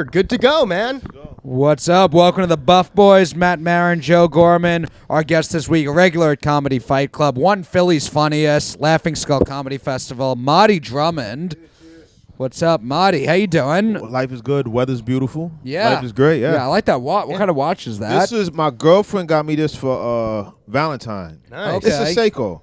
are good to go, man. What's up? Welcome to the Buff Boys. Matt, Maran, Joe, Gorman. Our guest this week, a regular at Comedy Fight Club, one Philly's funniest, Laughing Skull Comedy Festival, Mahdiy Drummond. What's up, Mahdiy? How you doing? Well, life is good. Weather's beautiful. Yeah. Life is great, yeah. Yeah, I like that watch. What kind of watch is that? This is, my girlfriend got me this for Valentine. Nice. It's a Seiko.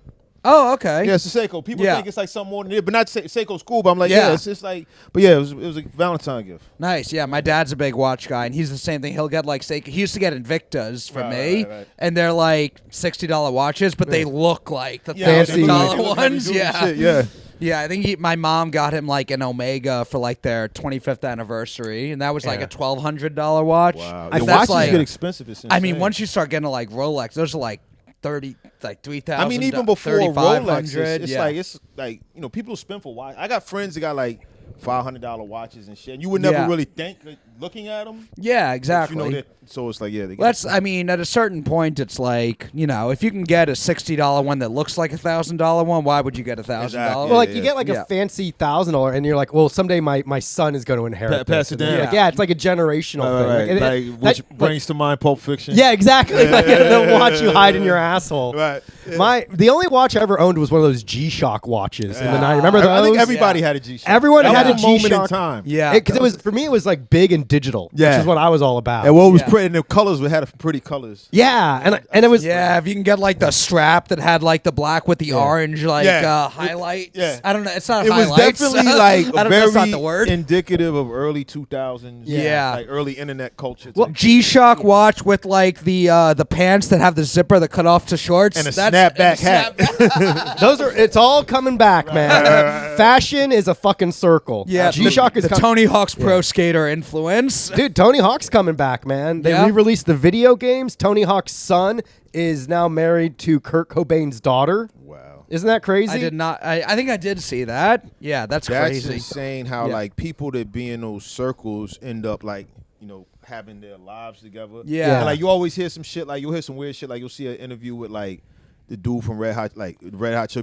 Oh, okay. Yeah, it's a Seiko. People Yeah. think it's like something more than it, but not Seiko's cool, but I'm like, Yeah. yeah, it's like, but yeah, it was a Valentine gift. Nice. Yeah, my dad's a big watch guy, and he's the same thing. He'll get like, say, he used to get Invictas for me, right. and they're like $60 watches, but they look like the Fancy. $1,000 ones. Yeah. Shit, yeah. Yeah, I think my mom got him like an Omega for like their 25th anniversary, and that was like a $1,200 watch. Wow. That's Watches like, get expensive. It's I mean, insane. once you start getting to like Rolex, those are like 3,000. I mean, even before Rolex, it's yeah. it's like you know, people spend for watch. I got friends that got like $500 watches and shit. And you would never really think like, looking at them. Yeah, exactly. You know, so it's like, yeah. I mean, at a certain point, it's like, you know, if you can get a $60 one that looks like a $1,000 one, why would you get $1,000? Exactly. Well, like you get like a fancy $1,000, and you're like, well, someday my son is going to inherit. Pass this. it down. And like, yeah, it's like a generational thing. Like, which brings to mind Pulp Fiction. Yeah, exactly. Like, they'll watch you hide in your asshole. Right. Yeah. The only watch I ever owned was one of those G-Shock watches in the 90s. Remember those? I think everybody had a G-Shock. Everyone that had was a moment in G-Shock. time. Yeah. Because it was, for me, it was like big and digital, which Yeah. is what I was all about. And what was Yeah. pretty, and the colors we had pretty colors. Yeah, and it was Yeah, if you can get like the strap that had like the black with the orange highlights. Yeah. I don't know. It's not It was highlights. definitely like I don't know, that's not the very word. indicative of early 2000s. Yeah. Like early internet culture. Well, G-Shock watch with like the pants that have the zipper that cut off to shorts And a snapback hat. it's all coming back, man. Fashion is a fucking circle. Yeah, G-Shock is the Tony Hawk's Pro Skater influence. Dude, Tony Hawk's coming back, man. They Yeah. re-released the video games. Tony Hawk's son is now married to Kurt Cobain's daughter. Wow. Isn't that crazy? I did not. I think I did see that. Yeah, that's crazy. Insane how Yeah. like people that be in those circles end up like, you know, having their lives together. Yeah. And, like you always hear some shit, like you'll hear some weird shit, like you'll see an interview with like the dude from Red Hot Chili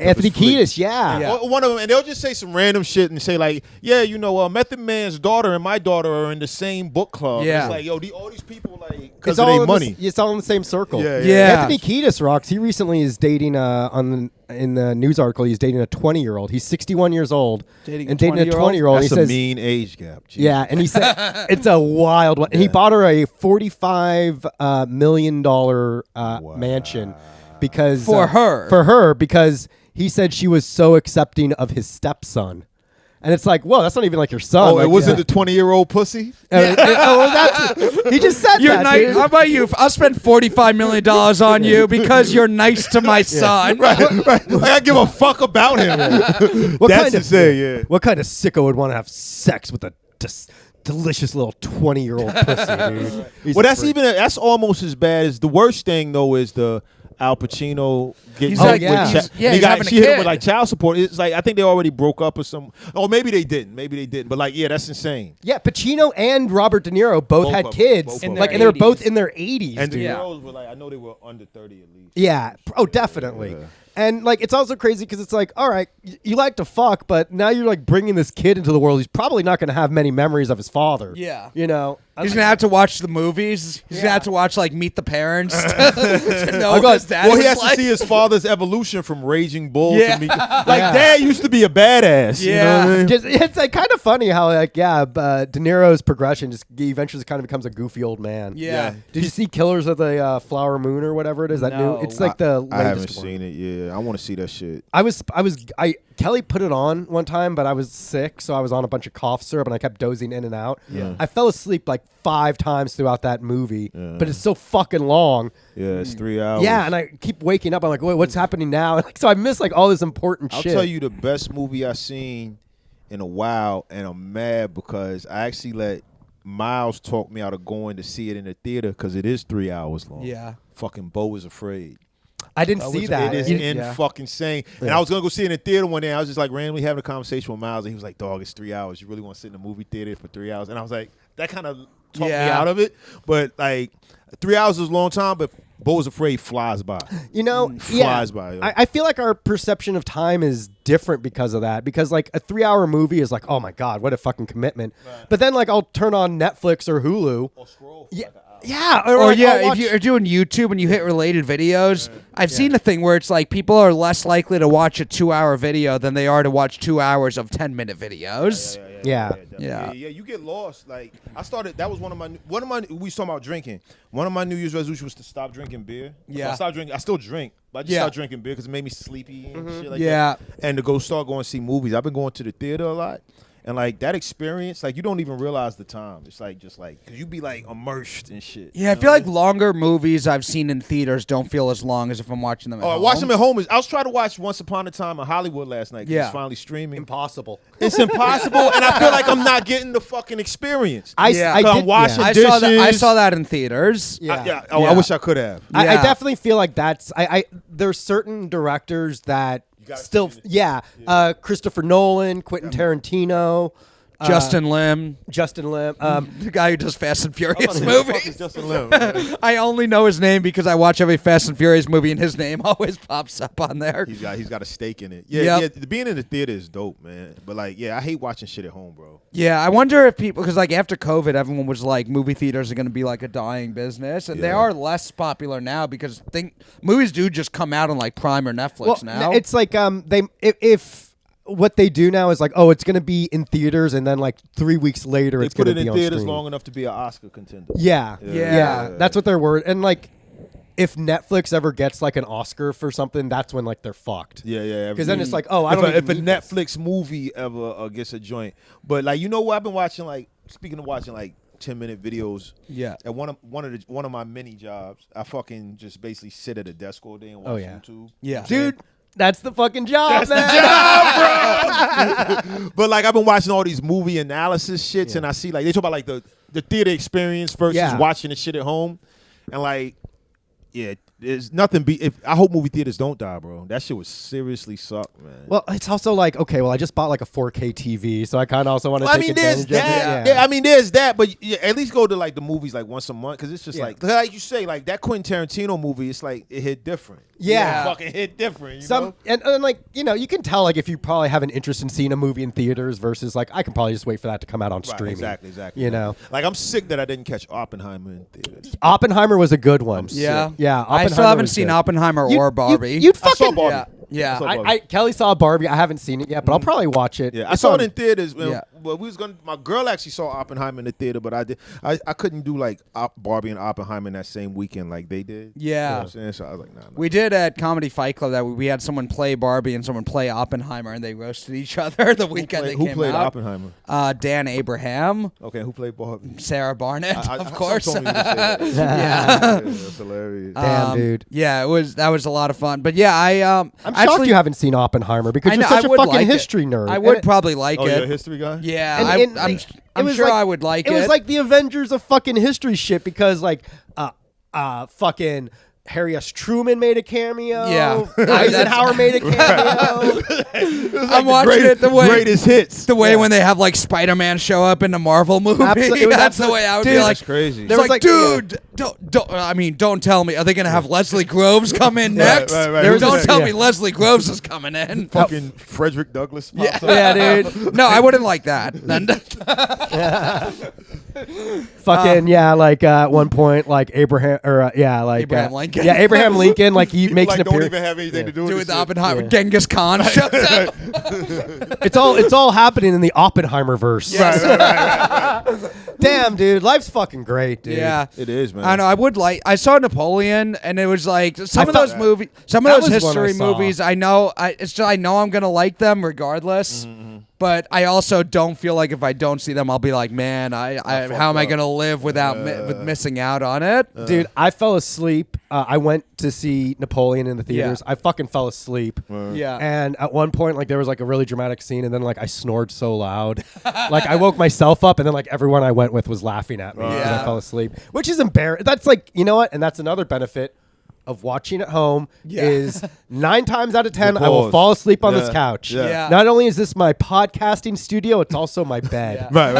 Anthony Peppers, Flea. Kiedis, yeah. Or one of them, and they'll just say some random shit and say like, yeah, you know, Method Man's daughter and my daughter are in the same book club. Yeah. It's like, yo, all these people like because It's of all their in money. it's all in the same circle. Yeah. Yeah. Anthony Kiedis rocks. He recently is dating in the news article. He's dating a 20-year-old. He's 61 years old Dating a and dating a 20-year-old? 20-year-old. That's He a says, mean age gap. Jeez. yeah, and he said it's a wild one. And he bought her a $45 million mansion because For her. because he said she was so accepting of his stepson. And it's like, whoa, that's not even like your son. Oh, like, it wasn't the 20-year-old pussy? he just said You're that. nice. Dude. How about you? I'll spend $45 million on you because you're nice to my son. Right. Like, I give a fuck about him. What That's kind of- insane, yeah. What kind of sicko would want to have sex with a delicious little 20-year-old pussy, dude? He's Well, a that's freak. that's almost as bad as the worst thing though is the Al Pacino getting He's like- with yeah. he's- yeah, he he's got having a she hit him kid. with like child support. It's like I think they already broke up or some. Oh, maybe they didn't. But like, yeah, that's insane. Yeah, Pacino and Robert De Niro both had of them. kids, Both of like, them. and they were 80s. both in their 80s. And the dude. girls were like, I know they were under 30 at least. Yeah. Oh, definitely. Yeah. And like, it's also crazy because it's like, all right, you like to fuck, but now you're like bringing this kid into the world. He's probably not going to have many memories of his father. Yeah. You know. He's going to have to watch the movies. He's going to have to watch, like, Meet the Parents to know what his dad Well, he was has like. to see his father's evolution from Raging Bull Yeah. to me. Like, Dad used to be a badass. Yeah. You know what I mean? Just, it's like kind of funny how like De Niro's progression just he eventually kind of becomes a goofy old man. Yeah. Did you see Killers of the Flower Moon or whatever it is? That No. new. It's like the latest I haven't one. seen it. Yeah, I want to see that shit. Kelly put it on one time, but I was sick, so I was on a bunch of cough syrup and I kept dozing in and out. Yeah. I fell asleep like 5 times throughout that movie, but it's so fucking long. Yeah, it's 3 hours. Yeah, and I keep waking up. I'm like, wait, what's happening now? Like, so I miss like all this important I'll shit. tell you the best movie I've seen in a while, and I'm mad because I actually let Miles talk me out of going to see it in the theater because it is 3 hours long. Yeah. Fucking Beau is Afraid. I didn't see that. It is fucking insane. And I was going to go see it in the theater one day. I was just like randomly having a conversation with Miles, and he was like, dog, it's 3 hours. You really want to sit in a movie theater for 3 hours? And I was like, that kind of talked me out of it. But like 3 hours is a long time, but Beau is Afraid flies by. Flies by. Yo. I feel like our perception of time is different because of that. Because like a 3-hour movie is like, oh my god, what a fucking commitment. Right. But then like I'll turn on Netflix or Hulu. Or scroll. Yeah. Yeah, or if you're doing YouTube and you hit related videos, I've seen a thing where it's like people are less likely to watch a 2-hour video than they are to watch 2 hours of 10-minute videos. Yeah. You get lost. Like I started. That was one of my. We was talking about drinking. One of my New Year's resolutions was to stop drinking beer. Yeah. So I stopped drinking. I still drink, but I just stopped drinking beer because it made me sleepy and shit like that. And to start going to see movies. I've been going to the theater a lot. And like that experience, like you don't even realize the time. It's like just like because you be like immersed in shit. Yeah, I feel like longer movies I've seen in theaters don't feel as long as if I'm watching them at home. Watching them at home I was trying to watch Once Upon a Time in Hollywood last night. It's finally streaming. Impossible. It's impossible, and I feel like I'm not getting the fucking experience. I'm washing dishes. I saw that in theaters. I wish I could have. I definitely feel like that's. There's certain directors that. Still, Christopher Nolan, Quentin Tarantino, Justin Lim, the guy who does Fast and Furious movies. Justin Lim. I only know his name because I watch every Fast and Furious movie, and his name always pops up on there. He's got a stake in it. Yeah, being in the theater is dope, man. But like, I hate watching shit at home, bro. Yeah, I wonder if people, because like after COVID, everyone was like, movie theaters are going to be like a dying business, and they are less popular now because movies do just come out on like Prime or Netflix now. It's like if what they do now is like, oh, it's going to be in theaters, and then like 3 weeks later, it's going to be on put it in theaters streaming. Long enough to be an Oscar contender. Yeah. That's what they're worried. And like, if Netflix ever gets like an Oscar for something, that's when like they're fucked. Yeah. Because then it's like, oh, I don't. If a Netflix movie ever gets a joint, but like, you know what I've been watching? Like, speaking of watching like 10-minute videos. Yeah. At one of my many jobs, I fucking just basically sit at a desk all day and watch YouTube. Yeah. Dude. That's the fucking job, man. The job, bro. But like I've been watching all these movie analysis shits, and I see like they talk about like the theater experience versus watching the shit at home, and like, there's nothing. I hope movie theaters don't die, bro. That shit would seriously suck, man. Well, it's also like, okay, well, I just bought like a 4K TV, so I kind of also want to take advantage of it. There's that, but at least go to like the movies like once a month, because it's just like you say, like that Quentin Tarantino movie, it's like it hit different. Yeah. It fucking hit different. You know? And like, you can tell like if you probably have an interest in seeing a movie in theaters versus like I can probably just wait for that to come out on streaming. Exactly. You know, like I'm sick that I didn't catch Oppenheimer in theaters. Oppenheimer was a good one. Yeah. I still haven't seen Oppenheimer or Barbie. You'd fucking I saw Barbie. Yeah. Kelly saw Barbie. I haven't seen it yet, but I'll probably watch it. Yeah, I saw it in theaters. Well, my girl actually saw Oppenheimer in the theater, but I couldn't do like Barbie and Oppenheimer in that same weekend like they did. Yeah. You know what I'm saying? So I was like, nah. We did at Comedy Fight Club that we had someone play Barbie and someone play Oppenheimer, and they roasted each other the weekend they came out. Who played Oppenheimer? Dan Abraham. Okay, who played Barbie? Sarah Barnett, of course. That's hilarious. Damn, dude. Yeah, that was a lot of fun. But yeah, I'm shocked you haven't seen Oppenheimer because you're such a fucking history nerd. I would probably like it. Oh, you're a history guy? Yeah, I'm sure I would like it. It was like the Avengers of fucking history shit because like fucking Harry S. Truman made a cameo. Yeah. Eisenhower made a cameo. I'm watching it the way greatest hits. The way when they have like Spider-Man show up in the Marvel movie. Absolutely. That's the way I would be like. That's crazy. It's like, dude, don't tell me. Are they gonna have Leslie Groves come in next? Right. Don't tell me Leslie Groves is coming in. Fucking Frederick Douglass. Yeah, dude. No, I wouldn't like that. Fucking like at one point like Abraham Lincoln. Yeah, Abraham Lincoln like he makes an don't appearance. even have anything to do with with Oppenheimer. Genghis Khan shows up. It's all happening in the Oppenheimer verse. Yes. Right. Damn, dude, life's fucking great, dude. Yeah, it is, man. I know. I saw Napoleon, and it was like some of those history movies. I know I'm gonna like them regardless. Mm-hmm. But I also don't feel like if I don't see them, I'll be like, man, how am I gonna live without with missing out on it? Dude, I fell asleep. I went to see Napoleon in the theaters. I fucking fell asleep. Yeah. And at one point, like there was like a really dramatic scene, and then like I snored so loud, like I woke myself up, and then like everyone I went with was laughing at me because I fell asleep, which is embarrassing. That's like, you know what? And that's another benefit. of watching at home Yeah. is 9 times out of 10, I will Pause. fall asleep on this Yeah. couch. Yeah. Not only is this my podcasting studio, it's also my bed. Right.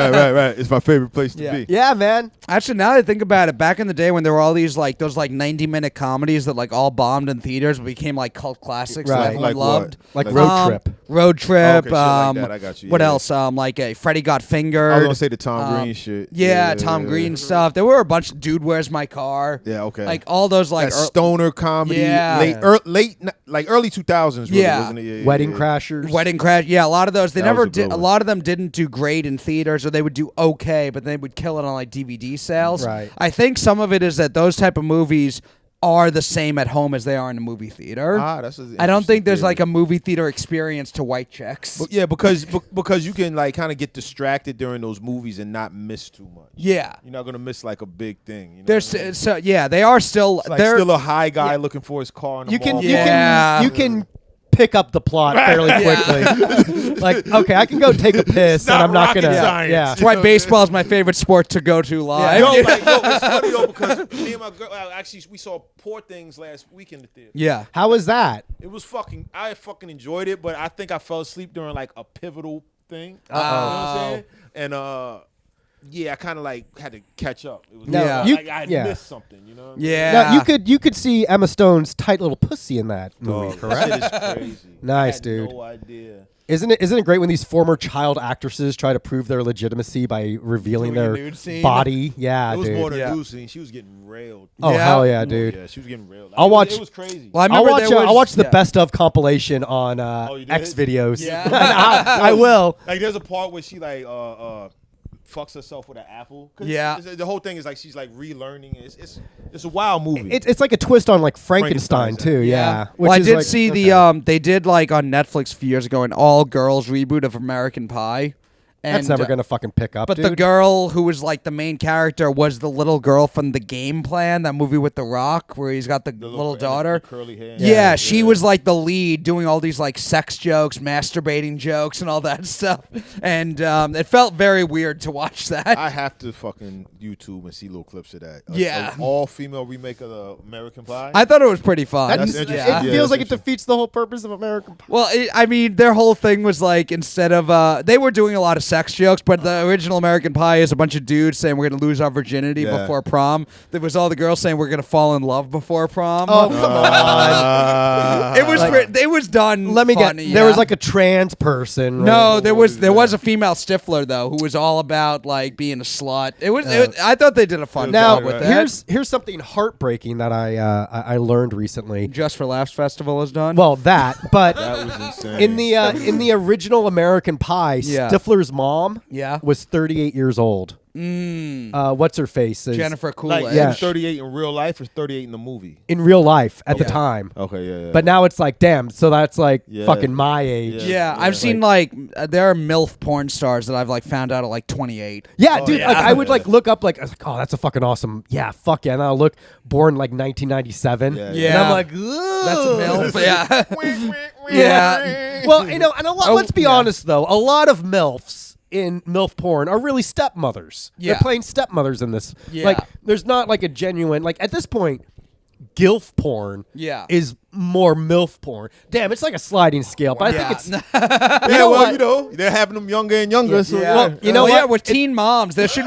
It's my favorite place to be. Yeah, man. Actually, now that I think about it, back in the day when there were all these like those like 90-minute comedies that like all bombed in theaters but became like cult classics that Right. everyone Like what? loved. Like Like- Road Trip. Road Trip. Okay, shit like that. I got you. What Yeah. else? Like Freddie Got Fingered. I was gonna say the Tom Green shit. Yeah, Tom Green stuff. There were a bunch of Dude, Where's My Car? Yeah, okay. Like all those like That stoner comedy, Yeah. late, like early 2000s. Really, Yeah. wasn't it? Wedding Crashers. Wedding Crash. Yeah, a lot of those. They That never was a did. good A one. lot of them didn't do great in theaters, or they would do okay, but they would kill it on like DVD sales. Right. I think some of it is that those type of movies are the same at home as they are in a movie theater. That's an I don't think interesting there's theory. like a movie theater experience to white chicks. But yeah, because you can like kind of get distracted during those movies and not miss too much. Yeah. You're not gonna miss like a big thing. You know There's what I mean? so yeah, they are still It's like they're still a high guy looking for his car in the You can, mall. Yeah. you can pick up the plot fairly quickly. Like, okay, I can go take a piss, and not I'm not rocket gonna. science. Yeah. That's why baseball is my favorite sport to go to live. Yo, it's funny though because me and my girl actually we saw Poor Things last week in the theater. Yeah. How was that? It was I fucking enjoyed it, but I think I fell asleep during like a pivotal thing. You know what I'm saying? And yeah, I kind of like had to catch up. It was Yeah. like I yeah. missed something, you know? What I mean? Yeah. Now you could see Emma Stone's tight little pussy in that movie, Dog, correct? that shit is crazy. Nice, I had dude. No idea. Isn't it great when these former child actresses try to prove their legitimacy by revealing Doing a their nude scene? body? Yeah, It was dude. more than Yeah. Lucy. She was getting railed. Oh Yeah. hell yeah, Oh, dude! yeah, she was getting railed. I'll watch- It was crazy. Well, I I'll remember watch. there was, I'll watch the yeah. best of compilation on you did? X videos. Yeah. I will. Like there's a part where she like fucks herself with an apple. 'Cause Yeah. the whole thing is like she's like relearning. It's a wild movie. It's like a twist on like Frankenstein too. Yeah. Well, I Which is did like, see okay. the they did like on Netflix a few years ago an all girls reboot of American Pie. And, That's never gonna fucking pick up. But dude. the girl who was like the main character was the little girl from The Game Plan, that movie with The Rock, where he's got the little daughter. the curly hair. Yeah, she was like the lead, doing all these like sex jokes, masturbating jokes, and all that stuff. And it felt very weird to watch that. I have to fucking YouTube and see little clips of that. Yeah. All female remake of the American Pie. I thought it was pretty fun. That's it interesting. Yeah. Yeah, feels that's like it interesting. defeats the whole purpose of American Pie. Well, I mean, their whole thing was like instead of they were doing a lot of sex jokes, but the original American Pie is a bunch of dudes saying we're gonna lose our virginity Yeah. before prom. There was all the girls saying we're gonna fall in love before prom. Oh come on! it was it was done. Let me funny, get. There was yeah. like a trans person. Right? No, there was a female Stifler though who was all about like being a slut. I thought they did a fun Now job with that. here's something heartbreaking that I learned recently. Just for Laughs Festival is done. Well, that, but That was insane. in the original American Pie, Yeah. Stifler's mom Yeah. was 38 years old. What's her face? Is Jennifer like Coolidge. she Yeah. was 38 in real life or 38 in the movie. in real life at the Okay. time. Okay, yeah. But now it's like, damn. So that's like Yeah. fucking my age. Yeah, I've seen like there are MILF porn stars that I've like found out at like 28. Yeah, Oh, dude. yeah. Like I would like look up like I was like, oh, that's a fucking awesome. Yeah, fuck yeah. And I'll look born like 1997. Yeah, And yeah. I'm like, That's a ugh. MILF. Yeah. Yeah. Well, you know, and let's be yeah. honest though, a lot of MILFs in MILF porn are really stepmothers. Yeah. They're playing stepmothers in this. Yeah. Like, there's not like a genuine like at this point, GILF porn Yeah. is more MILF porn. Damn, it's like a sliding scale, but I Yeah. think it's Yeah, know well, what? you know, they're having them younger and younger. So Yeah. Well, you know Well, yeah, what? with teen moms, there should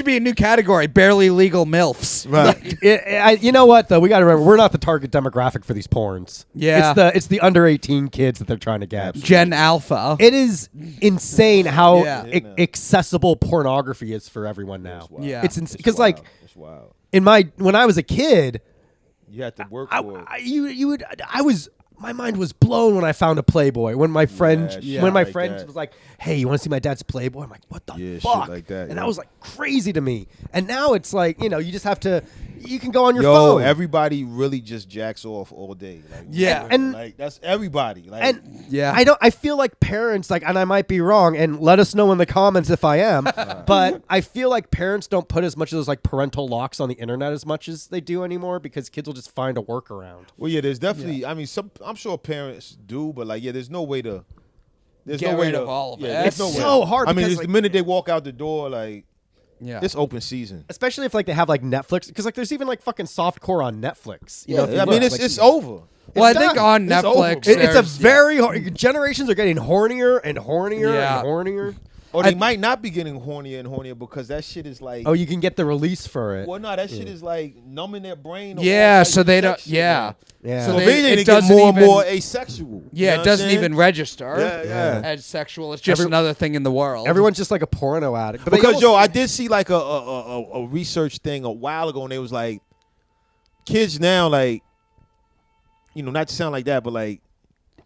be a new category: barely legal milfs. right. you know what though? We got to remember we're not the target demographic for these porns. Yeah. It's the under 18 kids that they're trying to get. Gen Alpha. It is insane how Yeah. accessible pornography is for everyone now. Yeah. It's insane because like It's wild. when I was a kid, You had to work for it. my mind was blown when I found a Playboy. When my friend shit when my like friend that. was like, "Hey, you want to see my dad's Playboy?" I'm like, "What the Yeah, shit fuck?" like that, and yeah. that was like crazy to me. And now it's like, you know, you just have to. You can go on your Yo, phone. everybody really just jacks off all day. Like, Yeah. And- like that's everybody. Like, And Yeah. I feel like parents like, and I might be wrong, and let us know in the comments if I am. But I feel like parents don't put as much of those like parental locks on the internet as much as they do anymore because kids will just find a workaround. well, yeah, there's definitely. I mean, I'm sure parents do, but like, yeah, there's no way to. There's Get no way rid to. of all of yeah, it. there's It's no way. so hard I mean, because, it's like- the minute they walk out the door, like. Yeah. It's open season. Especially if like they have like Netflix, because like there's even like fucking softcore on Netflix. You know, if you I mean, look, it's like, over. Well, I It's think done. on It's over, Netflix, bro. It's a there's- very generations are getting hornier and hornier Yeah. and hornier. Or they might not be getting hornier and hornier because that shit is like. Oh, you can get the release for it. Well, no, that shit is like numbing their brain. Yeah, so they don't. don't. Yeah. Yeah. So So they it get doesn't more and even- more asexual. Yeah, You know it what doesn't I'm saying? even register Yeah. as sexual. It's just another thing in the world. Everyone's just like a porno addict. But they Because almost- I did see like a research thing a while ago, and it was like kids now, like, you know, not to sound like that, but like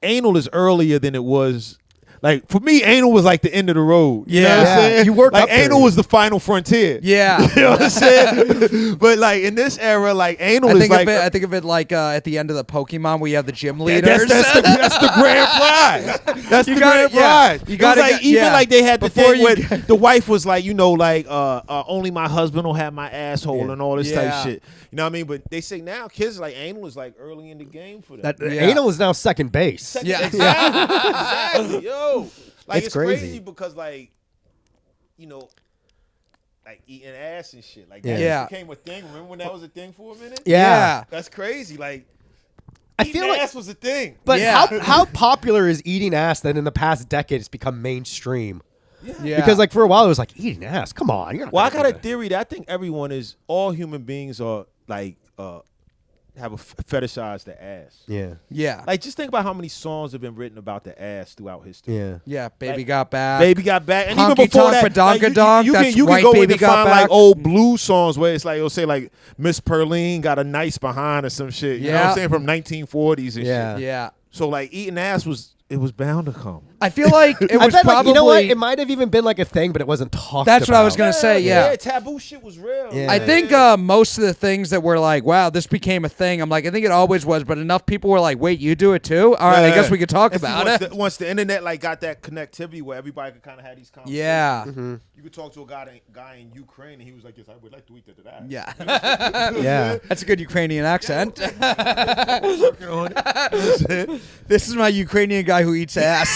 anal is earlier than it was. Like for me, anal was like the end of the road. You know what I'm Yeah. saying? You work like up there. anal was the final frontier. Yeah. You know what I'm saying? But like in this era, like anal I is think like I think of it like at the end of the Pokemon, where you have the gym Yeah, leaders. that's the grand prize. That's You the gotta- grand yeah. prize. You It was gotta like get- even yeah. like they had the Before thing you where get- the wife was like, you know, like only my husband will have my asshole Yeah. and all this Yeah. type shit. You know what I mean? But they say now kids like anal is like early in the game for them. that Yeah. anal is now second base. Yeah. Exactly. Yo. Like It's it's crazy. crazy. Because like, you know, like eating ass and shit. Like Yeah. that Yeah. just became a thing. Remember when that was a thing for a minute? Yeah. That's crazy. Like I eating feel like- ass was a thing. But Yeah. how popular is eating ass that in the past decade it's become mainstream? Yeah. Because like for a while it was like eating ass. Come on. You're not Well, I gonna got do a that. theory that I think all human beings are like have a fetishize the ass. Yeah. Yeah. Like just think about how many songs have been written about the ass throughout history. Yeah. Yeah. Baby Like, got back. Baby got back, and even Honky before tonk, that, like, badonkadonk, you that's can right, go in Baby and got find back. like old blues songs where it's like it'll say like Miss Perline got a nice behind or some shit. You know what Yeah. I'm saying, from 1940s and Yeah. shit. Yeah. So like eating ass was bound to come. I feel like it I was bet, probably. like, you know what? It might have even been like a thing, but it wasn't talked That's what I was about. gonna say. Yeah. Taboo shit was real. Yeah. I think most of the things that were like, wow, this became a thing. I'm like, I think it always was, but enough people were like, wait, you do it too? All right, I guess we could talk And see, about it. once the internet like got that connectivity where everybody could kind of have these conversations. Yeah. You could talk to a guy in Ukraine and he was like, yes, I would like to eat that. Yeah. Yeah. That's a good Ukrainian accent. Working on it. This is my Ukrainian guy who eats ass.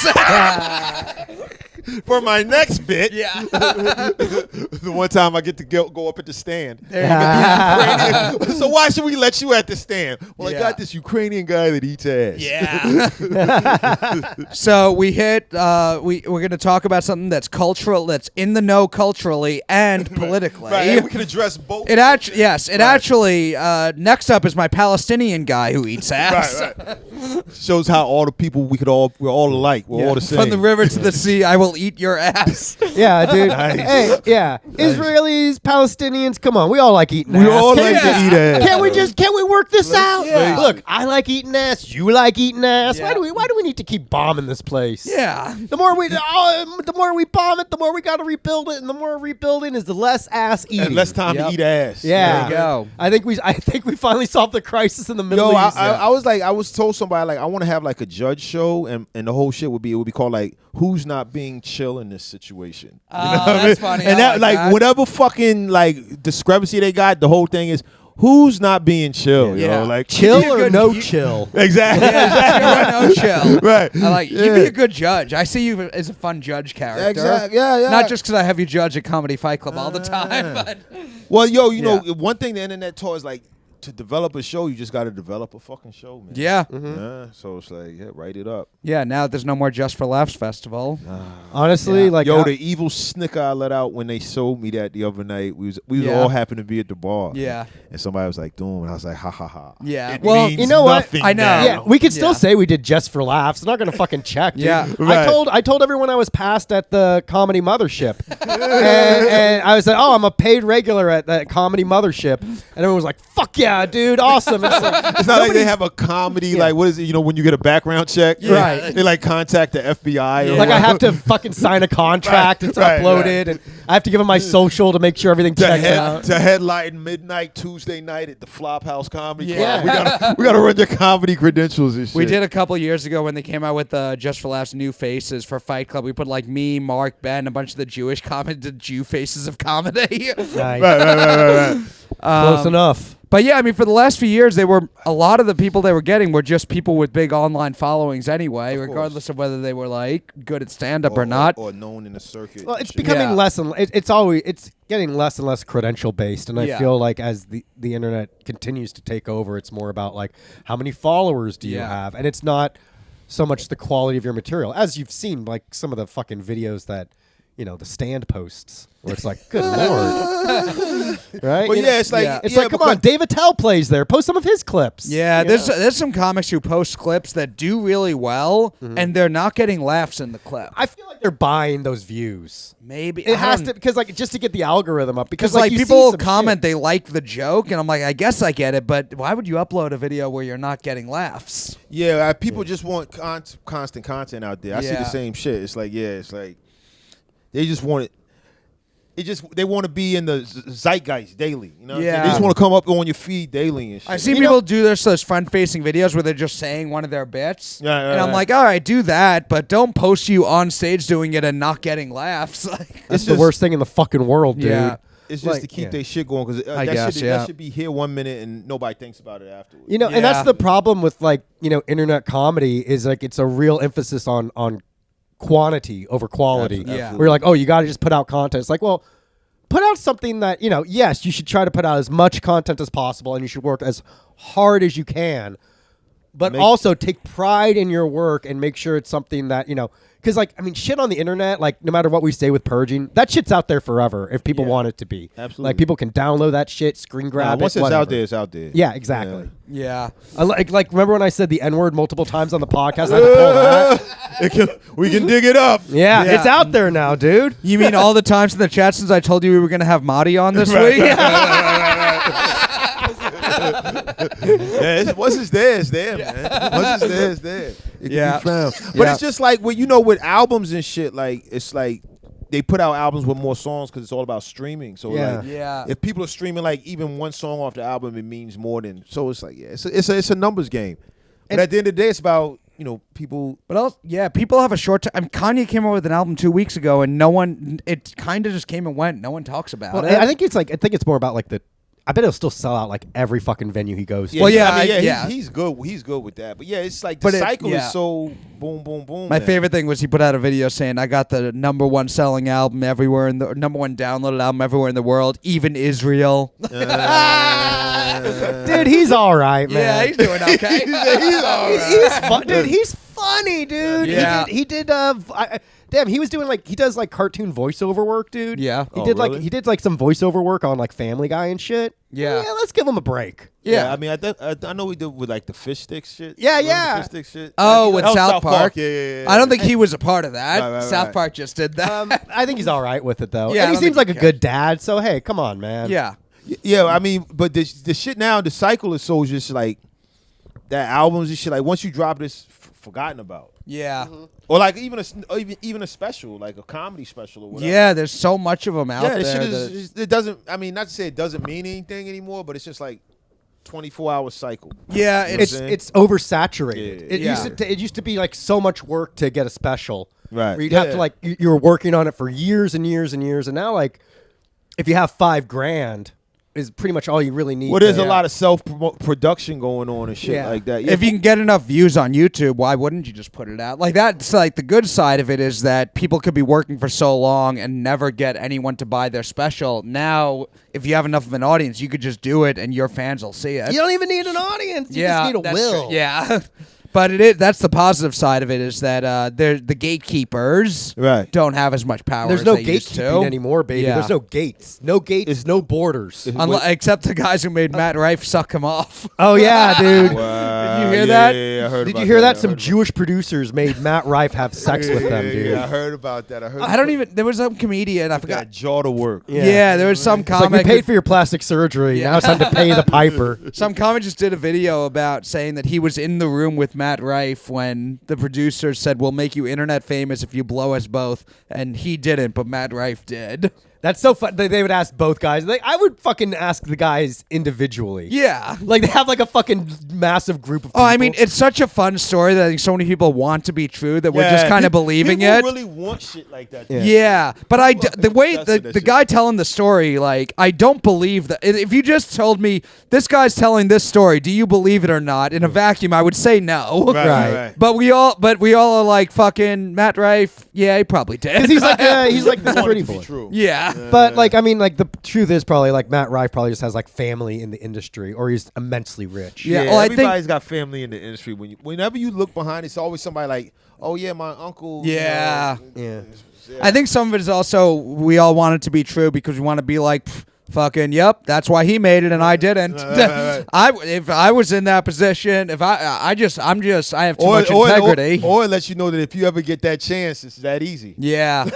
For my next bit, Yeah. the one time I get to go up at the stand. There you go. Ukrainian- so why should we let you at the stand? Well, Yeah. I got this Ukrainian guy that eats ass. Yeah. So we hit. We're going to talk about something that's cultural, that's in the know culturally and politically. Right, and we can address both. It actually, yes, it actually. Next up is my Palestinian guy who eats ass. Right. Shows how all the people we're all alike. We're all the same. From the river to the sea, I will eat your ass. Yeah, dude. Nice. Hey, yeah. Israelis, Palestinians, come on. We all like eating We ass. all Can't like we to eat ass. Can't we work this out? yeah. Look, I like eating ass. You like eating ass. Yeah. Why do we need to keep bombing this place? Yeah. The more we bomb it, the more we got to rebuild it, and the more rebuilding is the less ass eating. and less time Yep. to eat ass. Yeah. There you go. I think we finally solved the crisis in the Middle Yo, East. I was told somebody like I want to have like a judge show, and the whole shit would be called like who's not being chill in this situation. You know what I That's mean? funny. And I that like that. whatever fucking like discrepancy they got, the whole thing is who's not being chill. Yeah. Yo, like chill You'd be a or good- no you- chill? exactly. Yeah, no chill. Right. I like you'd be a good judge. I see you as a fun judge character. Exactly. Yeah. Not just because I have you judge at Comedy Fight Club all the time, but Well, yo, you know, Yeah. one thing the internet taught is like to develop a show, you just got to develop a fucking show, man. yeah, Yeah, so it's like, write it up. yeah. Now there's no more Just for Laughs festival. Honestly, Yeah. like Yo, the evil snicker I let out when they showed me that the other night. We was Yeah. all happened to be at the bar. Yeah. And somebody was like, "Doom," and I was like, "Ha ha ha." Yeah. It Well, means you know what? nothing I know. now. yeah, we could still Yeah. say we did just for laughs. They're not going to fucking check. Dude. Yeah. Right. I told everyone I was passed at the Comedy Mothership, and I was like, "Oh, I'm a paid regular at that Comedy Mothership," and everyone was like, "Fuck yeah, dude, awesome!" It's like, It's not like they have a comedy like what is it? You know, when you get a background check, Right. They like contact the FBI. Or like I whatever. have to fucking sign a contract. Right, It's right, uploaded, and I have to give them my social to make sure everything checks out. to headlight midnight Tuesday night at the Flophouse Comedy Yeah. Club. We gotta run your comedy credentials and shit. We did a couple years ago when they came out with Just for Laughs new faces for Fight Club. We put like me, Mark, Ben, a bunch of the Jewish comedy, the Jew faces of comedy. Nice. Right. Close enough. But yeah, I mean, for the last few years, a lot of the people they were getting were just people with big online followings anyway, regardless of whether they were like good at stand up or not, or known in the circuit. Well, it's becoming less and it's getting less and less credential based, and I feel like as the internet continues to take over, it's more about like how many followers do you have, and it's not so much the quality of your material, as you've seen like some of the fucking videos that the stand posts. Where it's like, good lord, right? Well, it's like it's like, come on, Dave Attell plays there. Post some of his clips. Yeah, there's some comics who post clips that do really well, and they're not getting laughs in the clip. I feel like they're buying those views. Maybe it has to, because like just to get the algorithm up. Because like people comment they like the joke, and I'm like, I guess I get it, but why would you upload a video where you're not getting laughs? Yeah, people just want constant content out there. I see the same shit. It's like they just want it. They want to be in the zeitgeist daily. You know, they just want to come up on your feed daily and shit. I see people do those front-facing videos where they're just saying one of their bits, and I'm like, all right, do that, but don't post you on stage doing it and not getting laughs. That's the worst thing in the fucking world, dude. Yeah. It's just to keep their shit going, because that should be here 1 minute and nobody thinks about it afterwards. And that's the problem with internet comedy is like it's a real emphasis on quantity over quality. Absolutely. We're like, oh, you got to just put out content. It's like, well, put out something that, yes, you should try to put out as much content as possible, and you should work as hard as you can, but also take pride in your work and make sure it's something that, because shit on the internet, like no matter what we say with purging, that shit's out there forever if people want it to be. Absolutely. Like people can download that shit, screen grab it. Once it's out there, it's out there. Yeah, exactly. Yeah. Like remember when I said the N-word multiple times on the podcast? I had to pull that. We can dig it up. Yeah, it's out there now, dude. You mean all the times in the chat since I told you we were going to have Mahdiy on this week? Once it's there, it's there, man. Once it's there, it's there. It can be found. But it's just like with albums and shit, like it's like they put out albums with more songs because it's all about streaming. So if people are streaming like even one song off the album, it means more than. So it's like it's a numbers game. But at the end of the day, it's about people. But also, people have a short time. Kanye came out with an album 2 weeks ago, and no one. It kind of just came and went. No one talks about it. I think it's more about like I bet he'll still sell out like every fucking venue he goes to. He's good. He's good with that. But it's like the cycle is so boom, boom, boom. My favorite thing was he put out a video saying, "I got the #1 selling album everywhere in the #1 downloaded album everywhere in the world, even Israel." Dude, he's all right, man. Yeah, he's doing okay. He's all right. Dude, he's funny, dude. Yeah. He did damn, he was doing he does cartoon voiceover work, dude. Yeah. He did some voiceover work on Family Guy and shit. Yeah. Yeah, let's give him a break. Yeah, I mean, I know we did with the fish stick shit. Yeah, The fish stick shit. Oh, with South Park. Yeah. I don't think he was a part of that. Right. South Park just did that. I think he's all right with it though. Yeah, and he seems like a good dad. So hey, come on, man. Yeah. Yeah, I mean, but the shit now, the cycle is so just like that albums and shit. Like once you drop this, forgotten about. Yeah. Mm-hmm. Or like even a special, like a comedy special or whatever. Yeah, there's so much of them out there. It doesn't. I mean, not to say it doesn't mean anything anymore, but it's just like 24-hour cycle. Yeah, it's oversaturated. Yeah. It used to be like so much work to get a special. Right. Where you'd have to you were working on it for years and years and years, and now like if you have $5,000 is pretty much all you really need. Well, there's a lot of self-production going on and shit like that. Yeah. If you can get enough views on YouTube, why wouldn't you just put it out? Like that's like the good side of it is that people could be working for so long and never get anyone to buy their special. Now, if you have enough of an audience, you could just do it and your fans will see it. You don't even need an audience. You just need a will. True. Yeah. But that's the positive side of it is that the gatekeepers don't have as much power. There's no gatekeeping anymore, baby. Yeah. There's no gates. No gates, no borders. Except the guys who made Matt Rife suck him off. Oh, yeah, dude. Wow. Did you hear that? Yeah, I heard Did you hear that? Some Jewish producers made Matt Rife have sex with them, dude. Yeah, I heard about that. There was some comedian, I forgot. Got jaw to work. Yeah, there was some comic. It's like, we paid for your plastic surgery. Yeah. Now it's time to pay the piper. Some comic just did a video about saying that he was in the room with Matt Rife when the producers said, "We'll make you internet famous if you blow us both," and he didn't, but Matt Rife did. That's so fun. They would ask both guys. Like, I would fucking ask the guys individually. Yeah. Like, they have like a fucking massive group of people. Oh, I mean, it's such a fun story that I think so many people want to be true that we're just kind of believing people it. really want shit like that. Yeah. But the way the guy telling the story, like, I don't believe that. If you just told me this guy's telling this story, do you believe it or not? In a vacuum, I would say no. Right. But we all are like fucking Matt Rife. Yeah, he probably did. 'Cause he's like this pretty boy. True. Yeah. But like, I mean, like the truth is probably like Matt Rife probably just has like family in the industry, or he's immensely rich. Yeah. Yeah, Well, I think- everybody's got family in the industry. Whenever you look behind, it's always somebody like, oh yeah, my uncle. Yeah. Yeah. I think some of it is also we all want it to be true because we want to be like, fucking, yep, that's why he made it and I didn't. Right. If I was in that position, if I have too much integrity. Or it lets you know that if you ever get that chance, it's that easy. Yeah.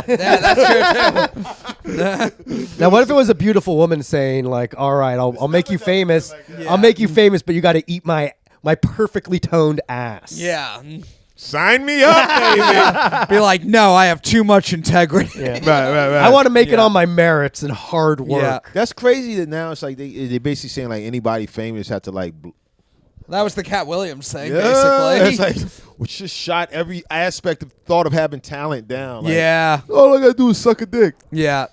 Yeah, that's true too. Now, what if it was a beautiful woman saying like, "All right, I'll make you famous. Like, I'll make you famous, but you got to eat my perfectly toned ass." Yeah. Sign me up, baby. Be like, no, I have too much integrity. Yeah. Right. I want to make it on my merits and hard work. Yeah. That's crazy that now it's like they basically saying like anybody famous have to like. That was the Cat Williams thing, Yeah, basically. it's like we just shot every aspect of thought of having talent down. Like, Yeah. all I gotta do is suck a dick. Yeah.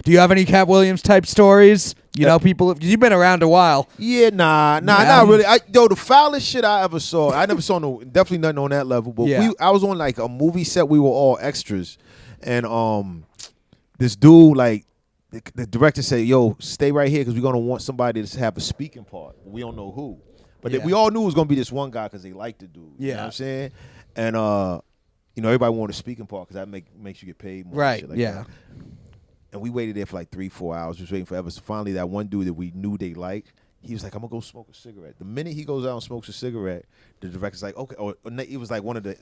Do you have any Cat Williams type stories? You know, people. You've been around a while. Yeah, not really. The foulest shit I ever saw. I never saw definitely nothing on that level. But Yeah. I was on like a movie set. We were all extras, and this dude like the director said, "Yo, stay right here because we're gonna want somebody to have a speaking part. We don't know who, but we all knew it was gonna be this one guy because they liked the dude. Yeah. You know what I'm saying? And everybody wanted a speaking part because that makes you get paid more. Right. And shit like Yeah. that. And we waited there for like 3-4 hours, just waiting forever. So finally, that one dude that we knew they liked, he was like, "I'm gonna go smoke a cigarette." The minute he goes out and smokes a cigarette, the director's like, "Okay." Or it was like one of the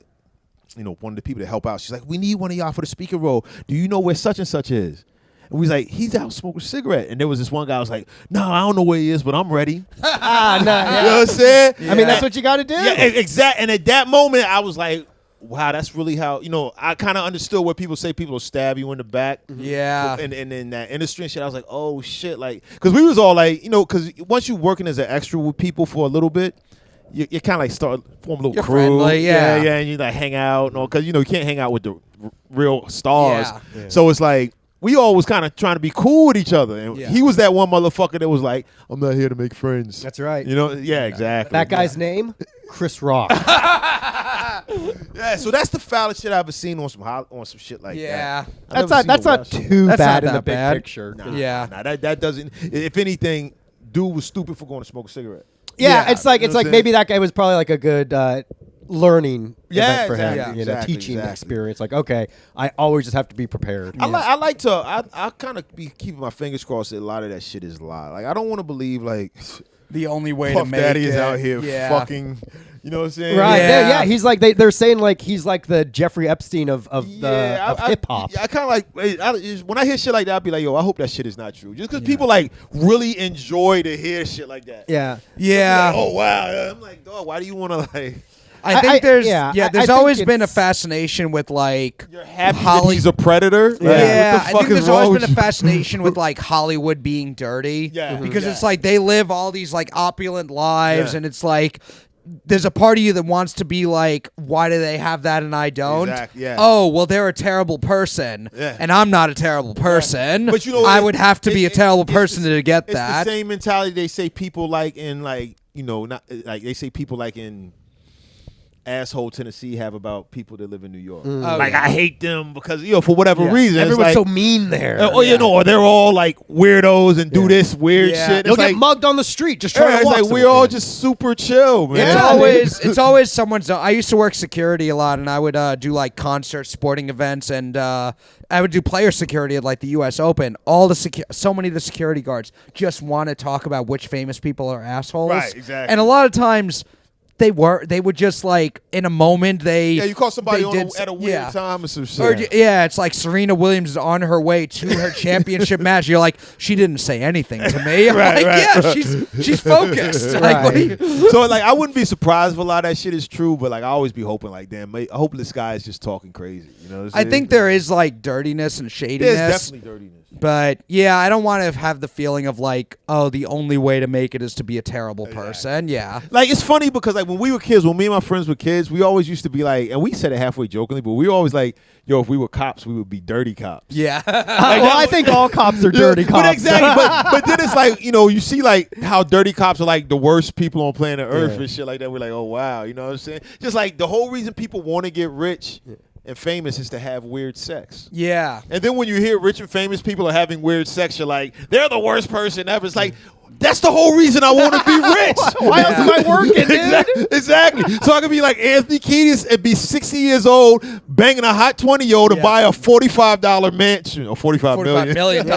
people that help out. She's like, "We need one of y'all for the speaker role. Do you know where such and such is?" And we was like, "He's out smoking a cigarette." And there was this one guy who was like, "No, I don't know where he is, but I'm ready." Nah, You know what I'm saying? I mean, that's what you got to do. Yeah, exactly. And at that moment, I was like, wow, that's really how, I kind of understood what people say. People will stab you in the back. Yeah. And in that industry and shit, I was like, oh, shit. Like, because we was all like, because once you're working as an extra with people for a little bit, you kind of like start form a little You're crew. friendly, yeah. And you like hang out. Because, you can't hang out with the real stars. Yeah. So it's like, we all was kind of trying to be cool with each other. And he was that one motherfucker that was like, I'm not here to make friends. That's right. Yeah, exactly. That guy's name, Chris Rock. Yeah, so that's the foulest shit I've ever seen on some shit like Yeah. that. That's not too That's bad not in the that big bad. picture. Nah, that doesn't. If anything, dude was stupid for going to smoke a cigarette. Yeah, it's like You know what I'm maybe saying? that guy was probably like a good learning Yeah, event for him. exactly, Teaching exactly. experience. Like, okay, I always just have to be prepared. I kind of be keeping my fingers crossed that a lot of that shit is a lie. Like I don't want to believe like The only way Puff to make Daddy it. is out here Yeah. fucking. You know what I'm saying? Right? Yeah. Yeah. He's like they're saying like he's like the Jeffrey Epstein of hip hop. I kind of like when I hear shit like that, I'll be like, yo, I hope that shit is not true. Just because people like really enjoy to hear shit like that. Yeah. Yeah. Like, oh wow. I'm like, dog, why do you want to like? I think there's I there's think always been a it's- fascination with like You're happy that he's a predator? Like, Yeah, what the I fuck think is there's wrong always with been a you? fascination with like Hollywood being dirty. Yeah. Because Yeah. it's like they live all these like opulent lives, Yeah. and it's like there's a part of you that wants to be like, why do they have that and I don't? Exactly, yeah. Oh, well, they're a terrible person, Yeah. and I'm not a terrible person. But you know, I would have to be a terrible it's person to get it's that. the same mentality they say people like in like not like they say people like in asshole Tennessee have about people that live in New York. Oh, Like yeah. I hate them because for whatever reason Everyone's it's so like, mean there. or they're all like weirdos and do this weird Yeah. shit. You'll It's get like, mugged on the street just trying yeah, to it's walk. like we're all just super chill, man. It's always someone's. I used to work security a lot, and I would do like concerts, sporting events, and I would do player security at like the U.S. Open. So many of the security guards just want to talk about which famous people are assholes. Right, exactly. And a lot of times they would just like in a moment Yeah, you call somebody they did at a weird yeah. time or some shit. Or, yeah, it's like Serena Williams is on her way to her championship match. You're like, she didn't say anything to me. I'm Right, like, right. yeah, she's focused. Like, what do you? So like I wouldn't be surprised if a lot of that shit is true, but like I always be hoping like, damn, I hope this guy is just talking crazy. You know what I'm I saying? think there is like dirtiness and shadiness. There's definitely dirtiness. But yeah, I don't want to have the feeling of like, oh, the only way to make it is to be a terrible person. Yeah. Like, it's funny because like when we were kids, when me and my friends were kids, we always used to be like, and we said it halfway jokingly, but we were always like, yo, if we were cops, we would be dirty cops. Yeah. Well, I think all cops are dirty cops. But exactly. but then it's like, you see like how dirty cops are like the worst people on planet Earth and shit like that. We're like, oh wow, you know what I'm saying? Just like the whole reason people want to get rich and famous is to have weird sex. Yeah. And then when you hear rich and famous people are having weird sex, you're like, they're the worst person ever. It's like, that's the whole reason I want to be rich. Why else am I working, dude? Exactly. So I could be like Anthony Kiedis and be 60 years old, banging a hot 20-year-old to buy a $45 mansion or $45 million. $45 million.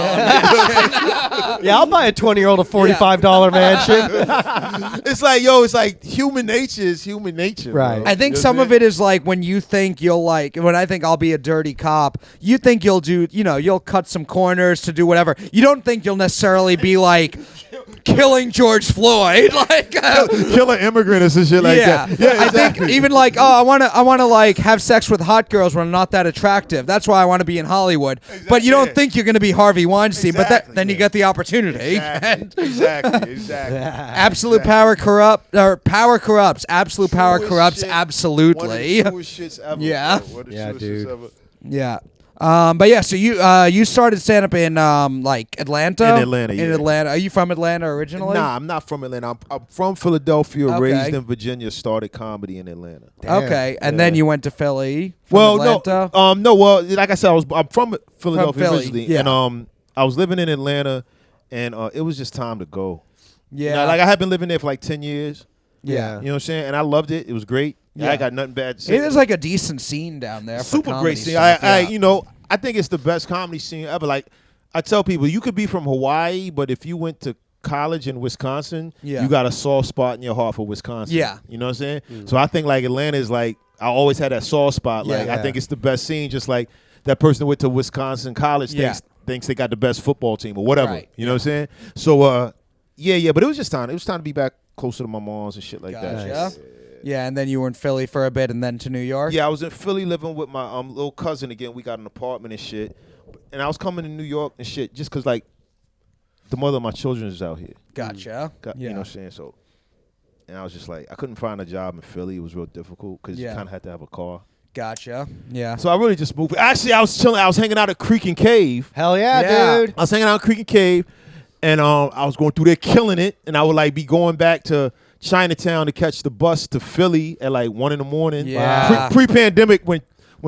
Yeah, I'll buy a 20-year-old a $45 mansion. It's like, yo, it's like human nature is human nature. Right. Bro. I think some of it is like when you think you'll like, when I think I'll be a dirty cop, you think you'll do, you'll cut some corners to do whatever. You don't think you'll necessarily be like killing George Floyd, like kill an immigrant or some shit like that. Yeah, exactly. I think even like, oh, I want to like have sex with hot girls when I'm not that attractive. That's why I want to be in Hollywood. Exactly. But you don't think you're going to be Harvey Weinstein, but then you get the opportunity. Exactly. Absolute power corrupts. Absolute power corrupts. Absolutely. One of the truest shits ever. Yeah. Bro. One of the Yeah, truest dude. shits ever. Yeah. But yeah, so you started stand up in like Atlanta? In Atlanta, yeah. In Atlanta. Are you from Atlanta originally? Nah, I'm not from Atlanta. I'm from Philadelphia, Okay. raised in Virginia, started comedy in Atlanta. Damn. Okay. And then you went to Philly from Well, Atlanta? no, well, like I said, I'm from Philadelphia Philly, originally, yeah. and I was living in Atlanta, and it was just time to go. Yeah. Like I had been living there for like 10 years. Yeah. You know what I'm saying? And I loved it. It was great. Yeah. I got nothing bad to say. It is like a decent scene down there. For Super comedy great scene. stuff, yeah. I think it's the best comedy scene ever. Like I tell people, you could be from Hawaii, but if you went to college in Wisconsin, Yeah. you got a soft spot in your heart for Wisconsin. Yeah. You know what I'm saying? So I think like Atlanta is like, I always had that soft spot. Like Yeah. I think it's the best scene, just like that person that went to Wisconsin college Yeah. thinks they got the best football team or whatever. Right. You know what I'm saying? So yeah, but it was just time. It was time to be back closer to my mom's and shit like that. Gotcha. Yeah, and then you were in Philly for a bit and then to New York? Yeah, I was in Philly living with my little cousin again. We got an apartment and shit. And I was coming to New York and shit just because, like, the mother of my children is out here. Gotcha. You know what I'm saying? So, and I was just like, I couldn't find a job in Philly. It was real difficult because you kind of had to have a car. Gotcha. Yeah. So I really just moved. Actually, I was chilling. I was hanging out at Creek and Cave. Hell yeah, Yeah. dude. I was hanging out at Creek and Cave, and I was going through there killing it. And I would, like, be going back to Chinatown to catch the bus to Philly at, like, 1 in the morning. Yeah. Pre-pandemic when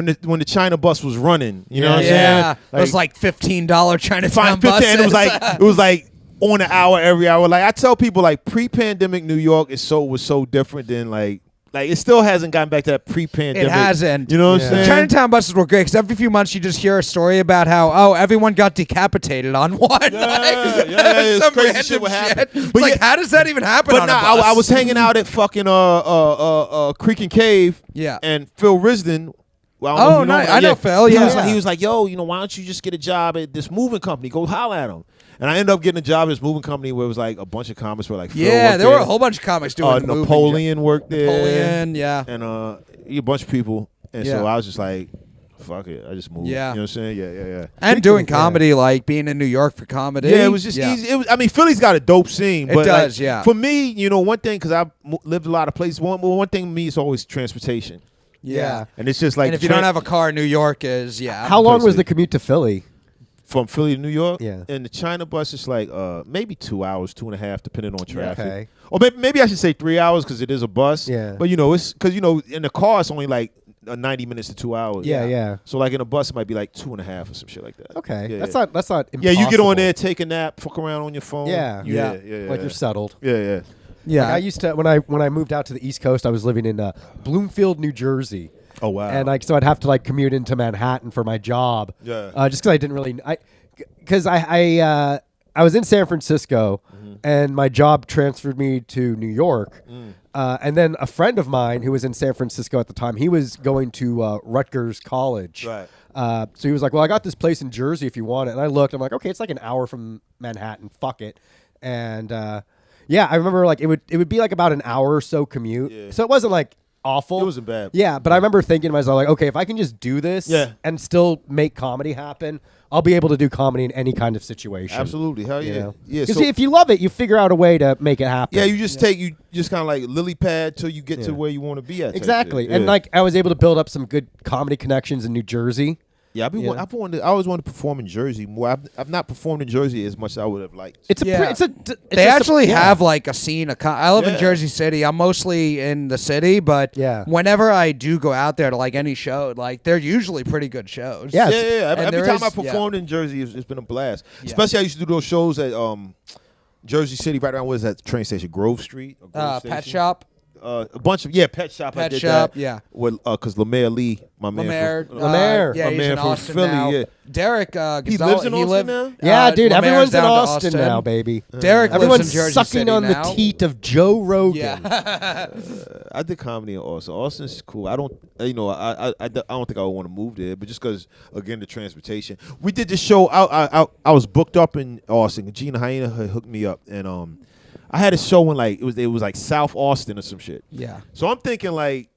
the China bus was running, you know what I'm saying? Yeah. It was like $15 Chinatown buses. And it was like on an hour every hour. Like I tell people, like pre-pandemic New York was so different than like it still hasn't gotten back to that pre-pandemic. It hasn't. You know what I'm saying? Chinatown buses were great because every few months you just hear a story about how everyone got decapitated on one. It's Some crazy random shit would happen. It's But like, yeah, how does that even happen but on nah, a bus? I was hanging out at fucking Creek and Cave. Yeah. And Phil Risden. Well, I don't know if you nice. him. I know Phil, yeah. He was like, yo, why don't you just get a job at this moving company? Go holler at him. And I ended up getting a job at this moving company where it was like a bunch of comics were like, Phil worked there were there. a whole bunch of comics doing moving Napoleon worked there. Napoleon, yeah. And a bunch of people. And so I was just like, fuck it. I just moved. Yeah. You know what I'm saying? Yeah. And doing comedy, like being in New York for comedy. Yeah, it was just easy. I mean, Philly's got a dope scene. It But does, like, yeah. For me, one thing, because I've lived a lot of places, one thing to me is always transportation. Yeah. And it's just like. And if you don't have a car, New York is, How long was the commute to Philly? From Philly to New York? Yeah. And the China bus is like maybe 2 hours, 2.5, depending on traffic. Okay. Or maybe I should say 3 hours because it is a bus. Yeah. But, it's because, in the car, it's only like 90 minutes to 2 hours. Yeah. So like in a bus, it might be like 2.5 or some shit like that. Okay. Yeah, That's yeah. not impossible. Yeah, you get on there, take a nap, fuck around on your phone. Yeah. Like you're settled. Yeah. Yeah. Like I used to when I moved out to the East Coast, I was living in Bloomfield, New Jersey. Oh wow. And so I'd have to like commute into Manhattan for my job. Yeah. Just because I didn't really because I was in San Francisco and my job transferred me to New York. And then a friend of mine who was in San Francisco at the time, he was going to Rutgers College. Right. So he was like, well, I got this place in Jersey if you want it. And I looked, I'm like, okay, it's like an hour from Manhattan. Fuck it. And yeah, I remember like it would be like about an hour or so commute. Yeah. So it wasn't like awful. It wasn't bad. Yeah, but I remember thinking to myself, like, okay, if I can just do this and still make comedy happen, I'll be able to do comedy in any kind of situation. Absolutely. Hell yeah. You know? Yeah. Because So, if you love it, you figure out a way to make it happen. yeah, you just kind of like lily pad till you get to where you want to be at. type Exactly. shit. And Yeah. like I was able to build up some good comedy connections in New Jersey. Yeah, I always wanted to perform in Jersey more. I've not performed in Jersey as much as I would have liked. They actually have like a scene. I live in Jersey City. I'm mostly in the city, but whenever I do go out there to like any show, like they're usually pretty good shows. Yeah. Every time I performed in Jersey, it's been a blast. Especially I used to do those shows at Jersey City, right around what's that train station, Grove Street, or Grove Pet Station? Shop. A bunch of Pet Shop. I Pet did Shop, that. yeah. With because Lemaire Lee, my man, from, Lemaire. Yeah, my he's man in from Austin Philly. now. Yeah. Derek, He lives in Austin now? Yeah, dude, Lemaire's everyone's in down to Austin now, baby. Derek Everyone's lives in Jersey sucking City on now. the teat of Joe Rogan. Yeah. I did comedy in Austin. Austin's cool. I don't, I don't think I would want to move there, but just because again the transportation. We did the show. I was booked up in Austin. Gina Hyena had hooked me up, and I had a show in like it was like South Austin or some shit. Yeah. So I'm thinking like,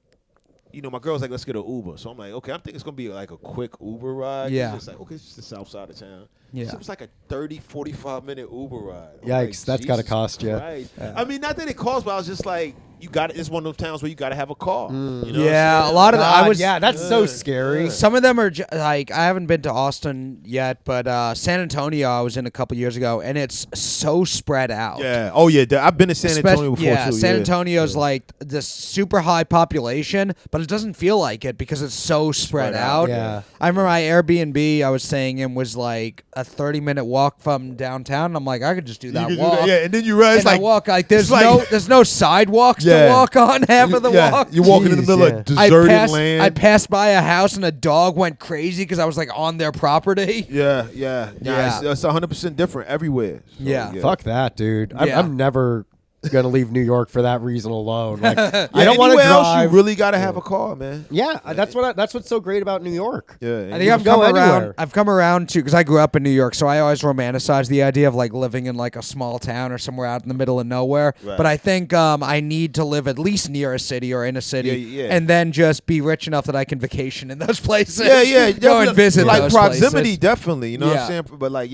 my girl's like, let's get an Uber. So I'm like, okay, I'm thinking it's gonna be like a quick Uber ride. Yeah. It's like, okay, it's just the south side of town. Yeah. So it was like a 30, 45-minute Uber ride. I'm Yikes, like, that's gotta Jesus cost you. Christ. I mean, not that it costs, but I was just like, it's one of those towns where you got to have a car. You know what I'm Yeah, saying? a lot of that's so scary. Some of them are like I haven't been to Austin yet, but San Antonio I was in a couple years ago, and it's so spread out. Yeah. Oh yeah. I've been to San Antonio before yeah, too. San Antonio's like this super high population, but it doesn't feel like it because it's so spread out. Yeah. I remember my Airbnb I was staying in was like a 30-minute walk from downtown. And I'm like, I could just do that You could walk. do that. Yeah, and then you realize And like I walk like there's like- there's no sidewalks to Yeah. walk on half of the walk. You're walking in the middle of deserted land. I passed by a house and a dog went crazy because I was like on their property. Yeah. Yeah. It's 100% different everywhere. So, Yeah. Fuck that, dude. Yeah. I'm never gonna leave New York for that reason alone. Like, I Yeah, don't want to anywhere else, drive. you really got to have a car, man. Yeah, that's what's so great about New York. Yeah. I think I've go come around. anywhere. I've come around to because I grew up in New York, so I always romanticize the idea of like living in like a small town or somewhere out in the middle of nowhere. Right. But I think I need to live at least near a city or in a city, Yeah. and then just be rich enough that I can vacation in those places. Yeah. Go and visit like those proximity, places. definitely. You know what I'm Yeah. saying? But like,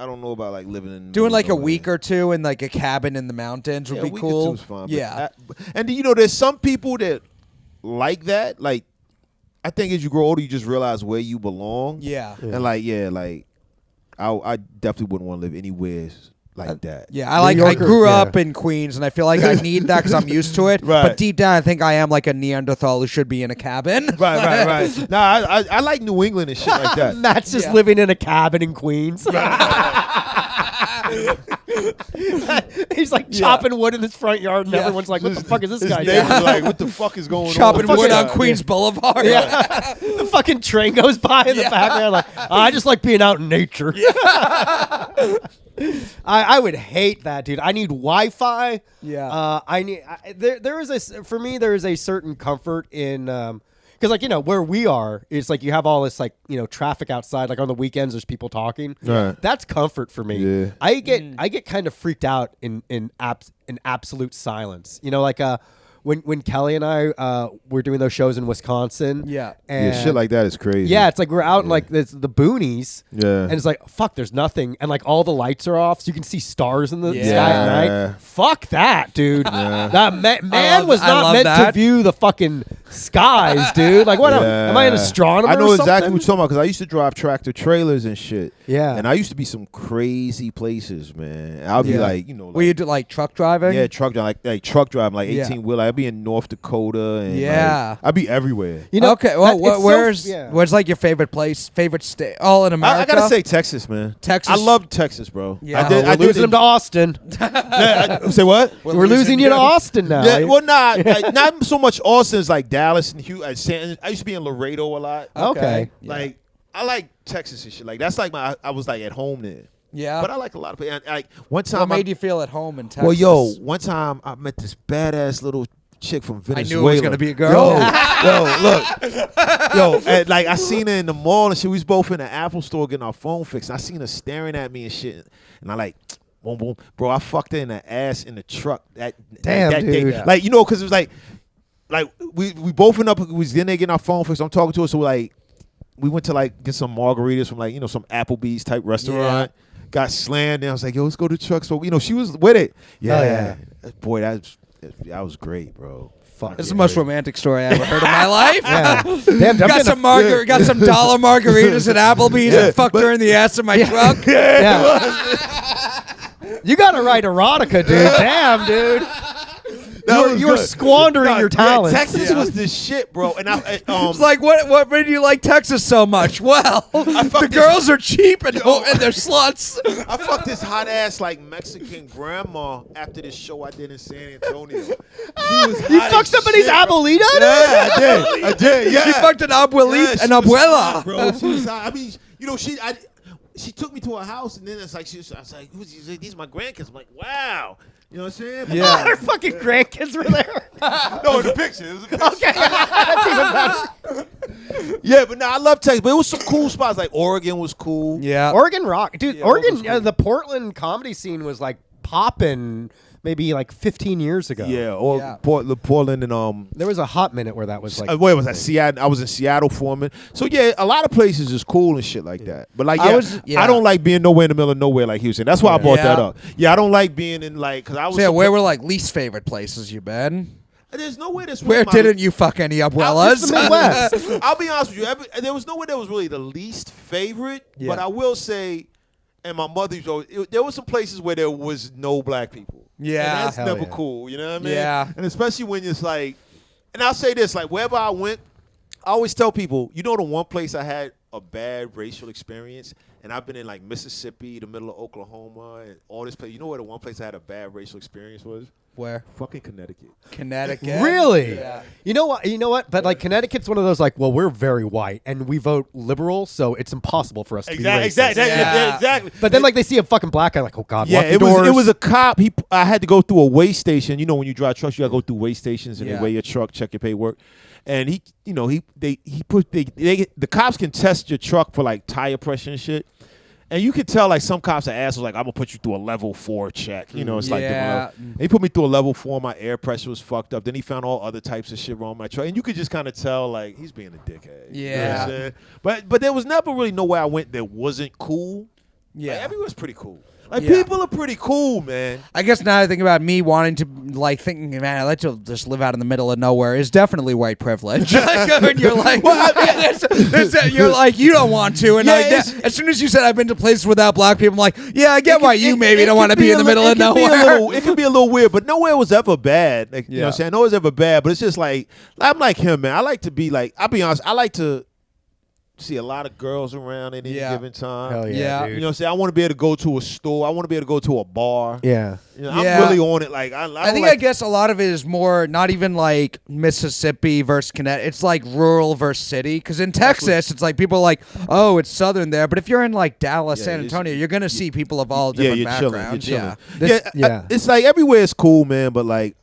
I don't know about like living in Doing like a nowhere. week or two in like a cabin in the mountains would Yeah, be a week cool. or two's fine, but Yeah. and there's some people that like that. Like, I think as you grow older, you just realize where you belong. Yeah. And like, I definitely wouldn't want to live anywhere like that. Yeah, I Yorker, grew yeah. up in Queens, and I feel like I need that because I'm used to it. Right. But deep down, I think I am like a Neanderthal who should be in a cabin. Right. Nah, I like New England and shit like that. Matt's just Yeah. living in a cabin in Queens. He's like chopping wood in his front yard, and Yeah. everyone's like, "What the fuck is this His guy neighbors doing?" like, what the fuck is going Chopping on? wood on Yeah. Queens Boulevard. Yeah. The fucking train goes by in the background. Like, I just like being out in nature. I would hate that, dude. I need Wi-Fi. Yeah. There is a certain comfort in because like where we are, it's like you have all this like traffic outside. Like on the weekends, there's people talking. Right. That's comfort for me. Yeah. I get kind of freaked out in absolute silence. Like when Kelly and I were doing those shows in Wisconsin. Yeah. And Yeah, shit like that is crazy. yeah, it's like we're out in like the boonies. Yeah. And it's like, fuck, there's nothing. And like all the lights are off, so you can see stars in the Yeah. sky at Yeah. night. Fuck that, dude. That man was I not love meant to that. view the fucking skies, dude. Like, what? Am I an astronomer? I know or exactly something? what you're talking about because I used to drive tractor trailers and shit. Yeah. And I used to be some crazy places, man. I'll be Yeah. like, Were you do like truck driving? yeah, truck driving, like truck driving, like Yeah. 18 wheeler. I'd be in North Dakota, and Yeah. like, I'd be everywhere. Okay. Well, it's so- where's yeah. where's like your favorite place, favorite state? All in America. I gotta say Texas, man. Texas. I love Texas, bro. Yeah. I did, We're I did losing them to Austin. say what? We're losing you to Austin now. Yeah, well, not so much Austin as like Dallas and Houston. I used to be in Laredo a lot. Okay. Like I like Texas and shit. Like that's like I was like at home there. Yeah. But I like a lot of people. Like one time, What made you feel at home in Texas? well, yo, one time I met this badass little chick from I Venezuela. knew it was gonna be a girl. Look, and like I seen her in the mall and shit. We was both in the Apple store getting our phone fixed. And I seen her staring at me and shit, and I like. Boom, boom, bro! I fucked her in the ass in the truck. That Damn, that dude. day. Like because it was like like we both went up. We was in there getting our phone fixed. I'm talking to her, so like we went to like get some margaritas from like some Applebee's type restaurant. Got slammed, and I was like, "Yo, let's go to truck." So she was with it. Yeah, boy, that was great, bro. This is the most romantic story I ever heard in my life. Damn, got some got some dollar margaritas at Applebee's and fucked her in the ass of my truck. You gotta write erotica, dude. Damn, dude. You were squandering your talent. Texas was the shit, bro. And it's like, what made you like Texas so much? Well, the girls are cheap and they're sluts. I fucked this hot ass like Mexican grandma after this show I did in San Antonio. You fucked somebody's abuelita? Yeah, I did. Yeah, you fucked an abuelita, an abuela, hot, bro. She was hot. I mean, she took me to her house, and then it's like I was like, these are my grandkids. I'm like, wow. You know what I'm saying? Yeah. Her fucking grandkids were there. No, the picture. It was a picture. Okay. That's even better. Yeah, but I love Texas. But it was some cool spots. Like Oregon was cool. Yeah. Oregon rock. Dude, Yeah, Oregon, cool. the Portland comedy scene was like popping maybe like 15 years ago. Yeah, or Portland and There was a hot minute where that was like. where was that? Seattle. I was in Seattle for a minute. So yeah, a lot of places is cool and shit like that. But like, I don't like being nowhere in the middle of nowhere like he was saying. That's why I brought that up. Yeah, I don't like being in like because I was. So where were like least favorite places you've been? There's nowhere that's where didn't you fuck any abuelas? The Midwest. I'll be honest with you. There was nowhere that was really the least favorite. Yeah. But I will say, and my mother, there were some places where there was no black people. Yeah, and that's never cool. You know what I mean? Yeah, and especially when it's like, and I'll say this: like wherever I went, I always tell people, the one place I had a bad racial experience, and I've been in like Mississippi, the middle of Oklahoma, and all this place. You know where the one place I had a bad racial experience was? Where? Fucking Connecticut. Connecticut. Really? Yeah. You know what? But like Connecticut's one of those like, well, we're very white and we vote liberal, so it's impossible for us to be racist. Exactly. But then like they see a fucking black guy, like, oh god, yeah, lock the doors. It was a cop. I had to go through a weigh station. When you drive trucks, you gotta go through weigh stations and they weigh your truck, check your paperwork. And the cops can test your truck for like tire pressure and shit. And you could tell, like, some cops are assholes, like, I'm going to put you through a level 4 check. It's like different. He put me through a level 4. My air pressure was fucked up. Then he found all other types of shit wrong with my truck. And you could just kind of tell, like, he's being a dickhead. Yeah. You know what I'm saying? But there was never really nowhere I went that wasn't cool. Yeah. Like, everywhere's pretty cool. Like, people are pretty cool, man. I guess now I think about me wanting to, like, thinking, man, I'd like to just live out in the middle of nowhere is definitely white privilege. When you're like, you're like, you don't want to. And as soon as you said I've been to places without black people, I'm like, yeah, I get why you maybe don't want to be in the middle of nowhere. It can be a little weird, but nowhere was ever bad. Like, you know what I'm saying? Nowhere was ever bad, but it's just like, I'm like him, man. I like to be like, I'll be honest, I like to see a lot of girls around at any given time. Hell yeah, dude. You know what I'm saying? I want to be able to go to a store. I want to be able to go to a bar. Yeah. I'm really on it. Like I guess a lot of it is more not even like Mississippi versus Connecticut. It's like rural versus city. Because in Texas, it's like people are like, oh, it's southern there. But if you're in like Dallas, San Antonio, you're gonna see people of all different backgrounds. You're chilling. It's like everywhere is cool, man. But like,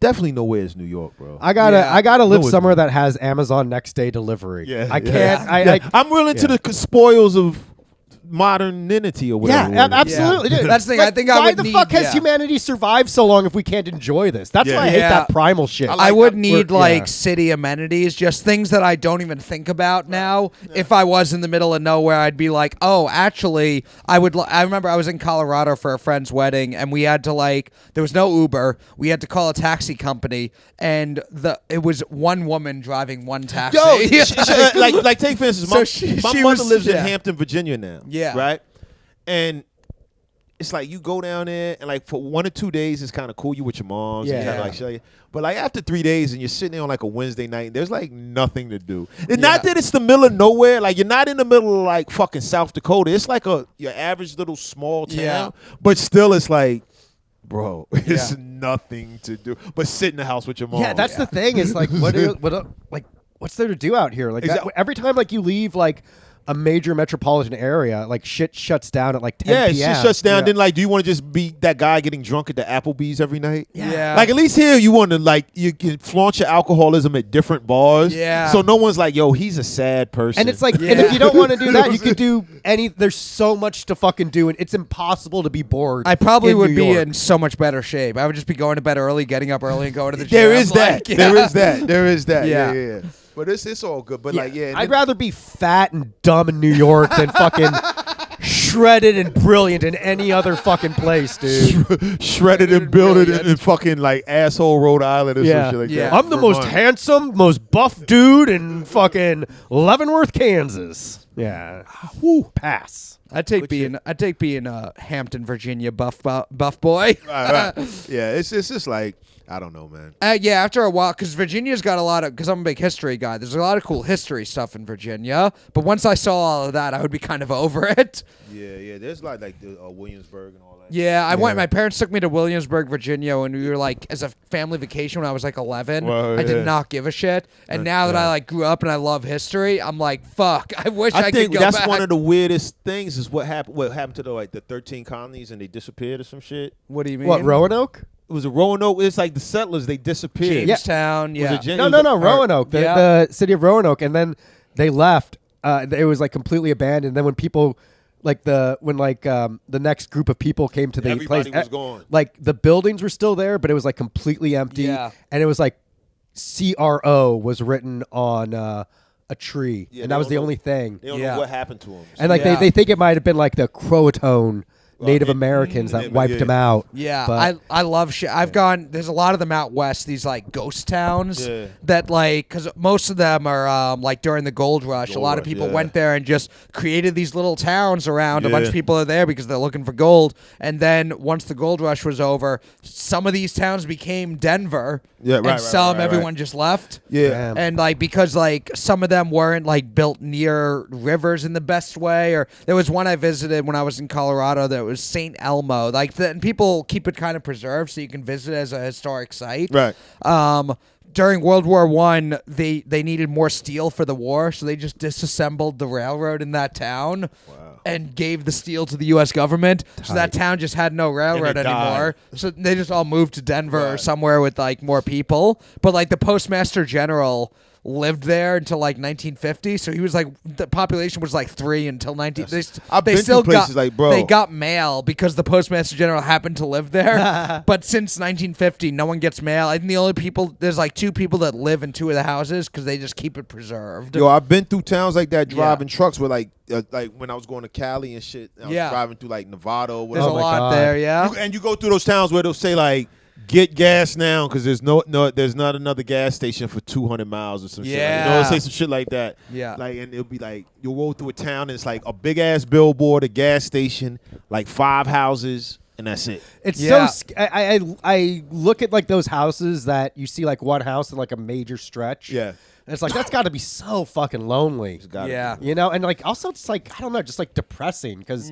definitely nowhere is New York, bro. I gotta live somewhere that has Amazon next day delivery. Yeah, I can't. I'm real into the spoils of modernity or whatever. Yeah, absolutely, dude. That's the thing. Like, I think why the fuck has humanity survived so long if we can't enjoy this? That's why I hate that primal shit. I would need city amenities, just things that I don't even think about now. If I was in the middle of nowhere, I'd be like, oh, actually, I would. I remember I was in Colorado for a friend's wedding, and we had to there was no Uber. We had to call a taxi company, and it was one woman driving one taxi. Yo, like take for instance, my mother lives in Hampton, Virginia now. Yeah. Right? And it's like you go down there and like for 1 or 2 days it's kind of cool. You with your moms. And kind of like show you. But like after 3 days and you're sitting there on like a Wednesday night and there's like nothing to do. It's not that it's the middle of nowhere. Like you're not in the middle of like fucking South Dakota. It's like your average little small town. Yeah. But still it's like, bro, it's nothing to do but sit in the house with your mom. Yeah, that's the thing is like what's there to do out here? Like every time like you leave like a major metropolitan area, like shit shuts down at like 10 Yeah, p.m. shit shuts down. Then like, do you want to just be that guy getting drunk at the Applebee's every night? Yeah. Like at least here you want to like you can flaunt your alcoholism at different bars. Yeah. So no one's like, yo, he's a sad person. And it's like, and if you don't want to do that, you could do any. There's so much to fucking do, and it's impossible to be bored. I probably would New be York. in so much better shape. I would just be going to bed early, getting up early, and going to the gym. there is that. Like, yeah. There is that. There is that. Yeah. Yeah. But it's all good. But like, yeah. I'd rather be fat and dumb in New York than fucking shredded and brilliant in any other fucking place, dude. shredded and builded in fucking like asshole Rhode Island or some shit like that. I'm the most Vermont. handsome, most buff dude in fucking Leavenworth, Kansas. Yeah. Woo. Pass. I'd take being Hampton, Virginia buff boy. Right. Yeah, it's just like I don't know, man. Yeah, after a while, because Virginia's got a lot of, because I'm a big history guy, there's a lot of cool history stuff in Virginia. But once I saw all of that, I would be kind of over it. Yeah. There's like the Williamsburg and all that. Yeah, I went. My parents took me to Williamsburg, Virginia, when we were like as a family vacation when I was like 11. Well, I did yeah. not give a shit. And now that I like grew up and I love history, I'm like, fuck. I wish I think could go that's back. one of the weirdest things is what happened. What happened to the 13 colonies and they disappeared or some shit. What do you mean? What, Roanoke? It was a Roanoke. It's like the settlers. They disappeared. Jamestown. Was Yeah. it No, Roanoke. yeah. The city of Roanoke. And then they left. It was like completely abandoned. Then when people, like the next group of people came to the Everybody place, was gone. like the buildings were still there, but it was like completely empty. Yeah. And it was like CRO was written on a tree, Yeah, and they that was don't the know- only thing. They don't Yeah. know what happened to them. And like Yeah. they think it might have been like the Croatoan Native Americans that wiped yeah. them out. Yeah, But- I love shit. I've gone. There's a lot of them out west. These like ghost towns Yeah. that like, because most of them are like during the gold rush. A lot of rush, people yeah. went there and just created these little towns around. A bunch Yeah. of people are there because they're looking for gold. And then once the gold rush was over, some of these towns became Denver. Yeah, and right, some right. everyone just left. Yeah. Damn. And like because like some of them weren't like built near rivers in the best way, or there was one I visited when I was in Colorado that was St. Elmo. Like and people keep it kind of preserved so you can visit it as a historic site. Right. During World War I, they needed more steel for the war, so they just disassembled the railroad in that town. And gave the steel to the U.S. government, so that town just had no railroad And they anymore. So they just all moved to Denver or somewhere with like more people. But like the postmaster general lived there until like 1950, so he was like the population was like 3 until 19. I've They been still to places got like, bro. they got mail because the postmaster general happened to live there. But since 1950, no one gets mail. I think the only people there's like 2 people that live in 2 of the houses because they just keep it preserved. Yo, I've been through towns like that driving trucks with like when I was going to Cali and shit. I was driving through like Nevada. Or There's whatever. a my lot God. there, yeah. And you go through those towns where they'll say like, get gas now because there's there's not another gas station for 200 miles or some shit. Like, Yeah. it'll say some shit like that. Yeah. Like, and it'll be like you'll roll through a town and it's like a big ass billboard, a gas station, like 5 houses, and that's it. It's Yeah. I look at like those houses that you see like one house in like a major stretch. Yeah. And it's like that's got to be so fucking lonely. It's gotta Yeah. be. You know, and like also it's like I don't know, just like depressing because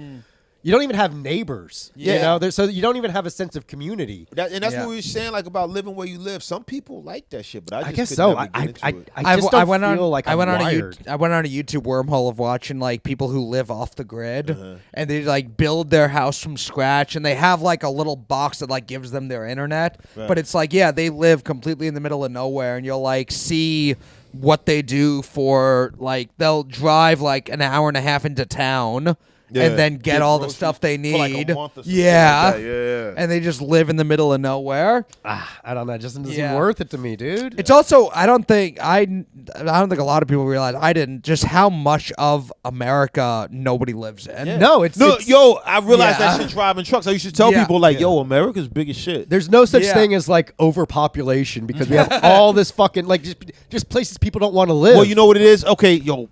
you don't even have neighbors. You Yeah. know, so you don't even have a sense of community. And that's Yeah. what we were saying, like about living where you live. Some people like that shit, but I just guess could so. never get into it. I just don't feel like I'm wired. I went on a YouTube wormhole of watching like people who live off the grid, and they like build their house from scratch, and they have like a little box that like gives them their internet. Right. But it's like, yeah, they live completely in the middle of nowhere, and you'll like see what they do for like they'll drive like an hour and a half into town. Yeah. And then get all the groceries stuff they for need. like a month or something yeah. like that. Yeah. And they just live in the middle of nowhere. I don't know. It just isn't Yeah. worth it to me, dude. It's also I don't think a lot of people realize I didn't just how much of America nobody lives in. no, it's Yo, I realized Yeah. that shit driving trucks. I used to tell Yeah. people like, yo, America's big as shit. There's no such Yeah. thing as like overpopulation because we have all this fucking like just places people don't want to live. Well, you know what it is? Okay, yo,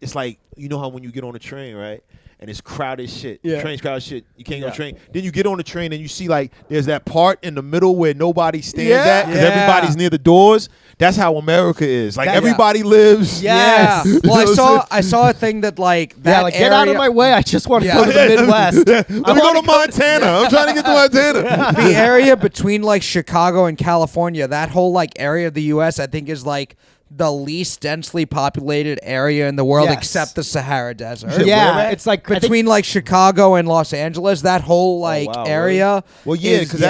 it's like, you know how when you get on a train, right? And it's crowded shit. Yeah. The train's crowded shit. You can't get on Yeah. a train. Then you get on the train and you see like there's that part in the middle where nobody stands Yeah. at because Yeah. everybody's near the doors. That's how America is. Like That- everybody lives. Yeah. Yes. Well, You know what I saw a thing that like that yeah, like get out of area- my way. I just want to Yeah. go to the Midwest. Let me go to Montana. I'm trying to get to Montana. the area between like Chicago and California, that whole like area of the U.S. I think is like the least densely populated area in the world Yes. except the Sahara Desert. Yeah, where at? it's like I think- Between like Chicago and Los Angeles, that whole like wow, area. really? Well, yeah, is- because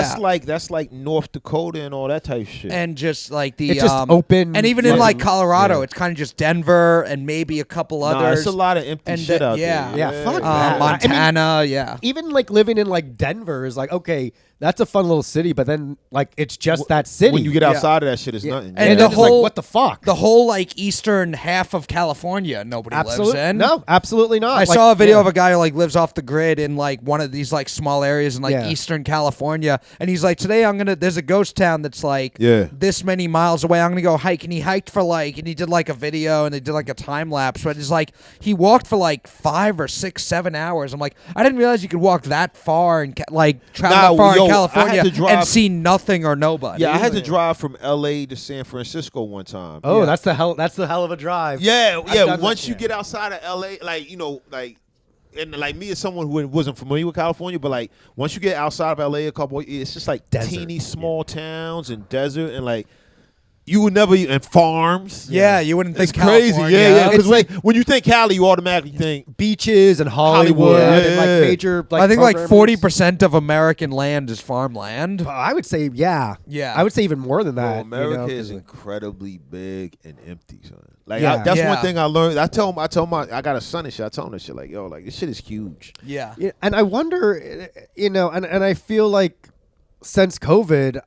that's like North Dakota and all that type of shit. and just like the It's just open, and even in like fucking- Colorado, it's kind of just Denver and maybe a couple nah, others. it's a lot of empty and shit out yeah. there. Yeah, fuck that. Montana, yeah. even like living in like Denver is like, okay, that's a fun little city, but then like it's just that city. When you get outside of that shit, it's nothing. And and the the whole whole- what the fuck? The whole like eastern half of California, nobody lives in. No, absolutely not. I Like, saw a video yeah. of a guy who like lives off the grid in like one of these like small areas in like Yeah. eastern California, and he's like, today there's a ghost town that's like Yeah. this many miles away. I'm gonna go hike, and he hiked for like, and he did like a video, and they did like a time lapse, but it's like he walked for like 5 or 6, 7 hours. I'm like, I didn't realize you could walk that far and like travel that far yo, in I had California to drive- and see nothing or nobody. Yeah, I had to drive from L.A. to San Francisco one time. Oh, yeah. that's the hell of a drive. Yeah, I've yeah. done Once that, you yeah. get outside of L.A., like and like me as someone who wasn't familiar with California, but like once you get outside of LA, it's just like Desert. teeny small towns and desert and like you would never and farms. Yeah, you wouldn't think It's crazy. California. Yeah. Because It's like- when you think Cali, you automatically think Beaches and Hollywood, Hollywood, and like yeah. major. Like, I think like programmers. 40% of American land is farmland. I would say, yeah, Yeah. I would say even more than bro, that. America you know, is 'cause, like, incredibly big and empty, son. Like Yeah. that's Yeah. one thing I learned. I told my I got a son and shit. I told him this shit like, yo, like this shit is huge. Yeah. yeah, and I wonder, and I feel like since COVID,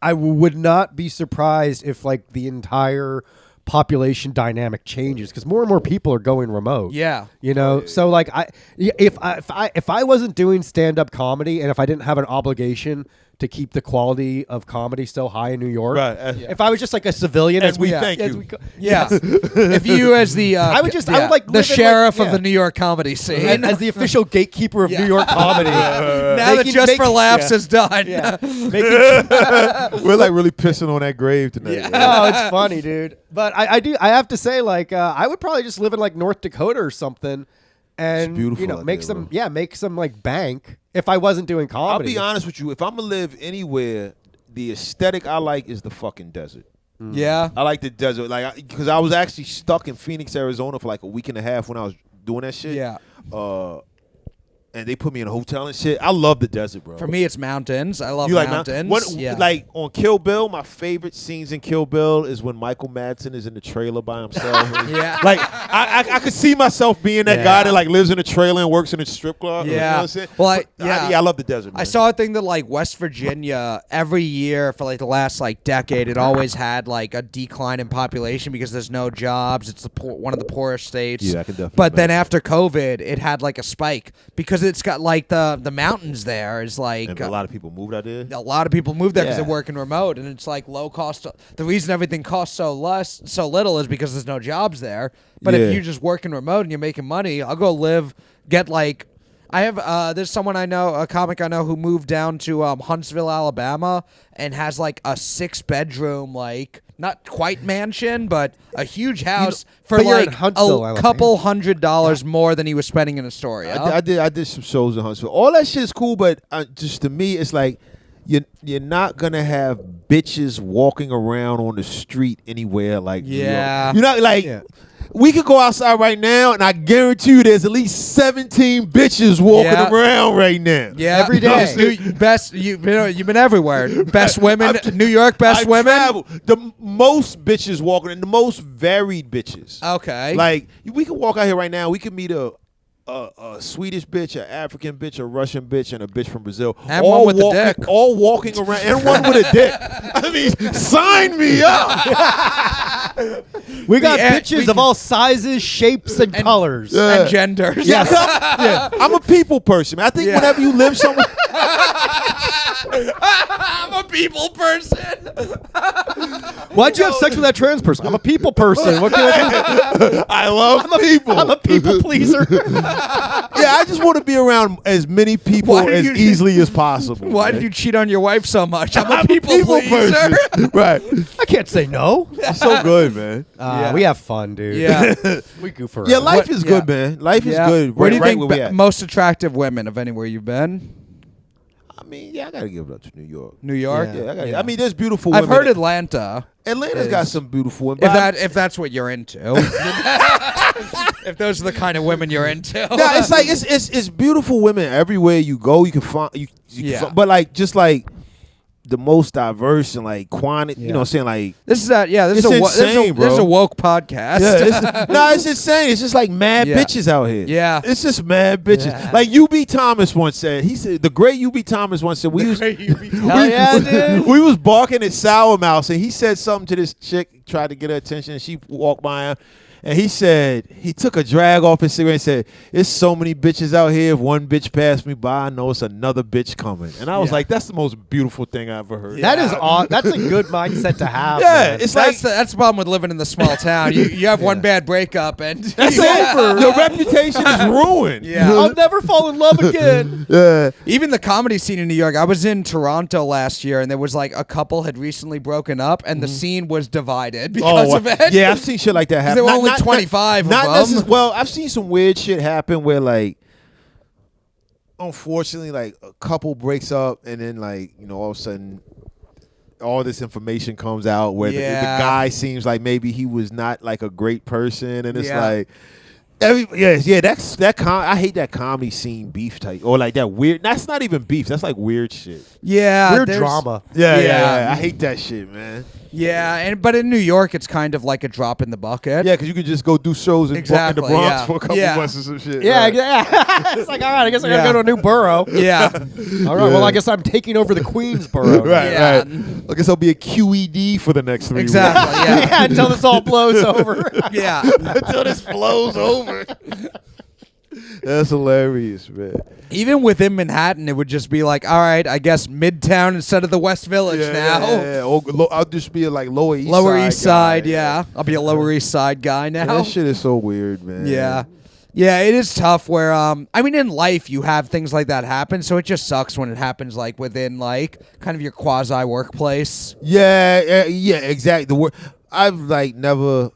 I would not be surprised if like the entire population dynamic changes because more and more people are going remote. Yeah. You know, so like if I wasn't doing stand up comedy and if I didn't have an obligation to keep the quality of comedy so high in New York, Right. if I was just like a civilian, And as we we thank as you. we Yeah. If you as the I would like the live in, sheriff like, of the New York comedy scene. and as the official gatekeeper of Yeah. New York comedy. now that making- Just make- for Laughs yeah. is done. Yeah. We're like really pissing on that grave tonight. Yeah. man. Oh, it's funny, dude. But I have to say, like, I would probably just live in like North Dakota or something, and beautiful you know, out make there, some, bro. make some like bank if I wasn't doing I'll comedy. be honest with you. If I'm gonna live anywhere, the aesthetic I like is the fucking desert. Yeah. I like the desert, like because I was actually stuck in Phoenix, Arizona for like a week and a half when I was doing that shit. Yeah. And they put me in a hotel and shit. I love the desert, bro. For me, it's mountains. I love You like mountains. Yeah. Like on Kill Bill, my favorite scenes in Kill Bill is when Michael Madsen is in the trailer by himself. Yeah. Like I could see myself being that guy that like lives in a trailer and works in a strip club. You know what I'm saying? Well, I love the desert. Man. I saw a thing that like West Virginia every year for like the last like decade, it always had like a decline in population because there's no jobs. It's one of the poorest states. Yeah, I can definitely But then imagine. after COVID, it had like a spike because it's got like the mountains there is like And a lot of people moved out there. a lot of people move there because Yeah. they're working remote, and it's like low cost. The reason everything costs so little is because there's no jobs there. But Yeah. if you're just working remote and you're making money, I'll go get like. I have there's someone I know, a comic I know, who moved down to Huntsville, Alabama, and has like a 6-bedroom, like not quite mansion, but a huge house for but you're in like Huntsville, a Alabama. couple $100 more than he was spending in Astoria. I did some shows in Huntsville. All that shit is cool, but just to me, it's like you're not gonna have bitches walking around on the street anywhere. Like New York. Yeah. You're not like. Yeah. We could go outside right now, and I guarantee you, there's at least 17 bitches walking Yeah. around right now. Yeah, Every day. You've been everywhere. Best women, New York. Best I women. travel. The most bitches walking, and the most varied bitches. Okay. Like we could walk out here right now. We could meet a Swedish bitch, an African bitch, a Russian bitch, and a bitch from Brazil. And one with a dick. All walking around, and one with a dick. I mean, sign me up. we got Yeah, bitches we- of all sizes, shapes, and colors. and genders. Yes. I'm a people person. Man. I think Yeah. whenever you live somewhere, I'm a people person. Why'd you have sex with that trans person? I'm a people person. What can I do? I love people. I'm a people pleaser. Yeah, I just want to be around as many people Why did as you- easily as possible. Why man. did you cheat on your wife so much? I'm a I'm people, pleaser. person. Right. I can't say no. It's so good, man. Yeah. We have fun, dude. Yeah. we goof around. Yeah, life What- is good, yeah. man. Life is Yeah. good. Where do you right think where we at. most attractive women of anywhere you've been? mean, yeah, I gotta give it up to New York. New York. Yeah, I, gotta, Yeah. I mean, there's beautiful women. I've heard Atlanta. Atlanta's got some beautiful women. If that's what you're into. If those are the kind of women you're into. No, it's like it's beautiful women everywhere you go. You can find you Yeah. can, but like just like the most diverse and like quantity. You know what I'm saying? Like This is a It's this insane, is a bro. woke podcast. yeah, it's insane. It's just like mad Yeah. bitches out here. Yeah. It's just mad bitches. Yeah. Like UB Thomas once said. He said the great UB Thomas once said we was Hell yeah, dude. we was barking at Sour Mouse and he said something to this chick, tried to get her attention, and she walked by him. And he said, he took a drag off his cigarette and said, "There's so many bitches out here. If one bitch passed me by, I know it's another bitch coming." And I was like, that's the most beautiful thing I ever heard. That is odd. That's a good mindset to have. Yeah, man. it's like That's the problem with living in the small town. You have one bad breakup and that's over. Your reputation is ruined. Yeah. I'll never fall in love again. Yeah. Even the comedy scene in New York. I was in Toronto last year, and there was like a couple had recently broken up, and the scene was divided because of it. Yeah, I've seen shit like that happen. There were only 25 of them. Well, I've seen some weird shit happen where like, unfortunately, like a couple breaks up and then like, you know, all of a sudden all this information comes out where the guy seems like maybe he was not like a great person, and it's like that's I hate that comedy scene beef type or like that weird. That's not even beef. That's like weird shit. Yeah, Weird there's- drama. Yeah. I hate that shit, man. Yeah, but in New York, it's kind of like a drop in the bucket. Yeah, because you could just go do shows in Exactly, the Bronx yeah. for a couple Yeah. months or some shit. Yeah, right. yeah. It's like, all right, I guess I gotta go to a new borough. Yeah, All right, well, I guess I'm taking over the Queensboro. Right, Yeah. right. I guess I'll be a QED for the next 3 exactly. Yeah, Yeah, until this all blows over. yeah. weeks. Until this blows over. That's hilarious, man. Even within Manhattan, it would just be like, all right, I guess Midtown instead of the West Village now. Yeah. Or I'll just be a like Lower East Lower Side East Side, guy. yeah. I'll be a Lower East Side guy Yeah, now. that shit is so weird, man. Yeah. Yeah, it is tough where I mean in life you have things like that happen, so it just sucks when it happens like within like kind of your quasi workplace. Yeah, exactly. The word I've like never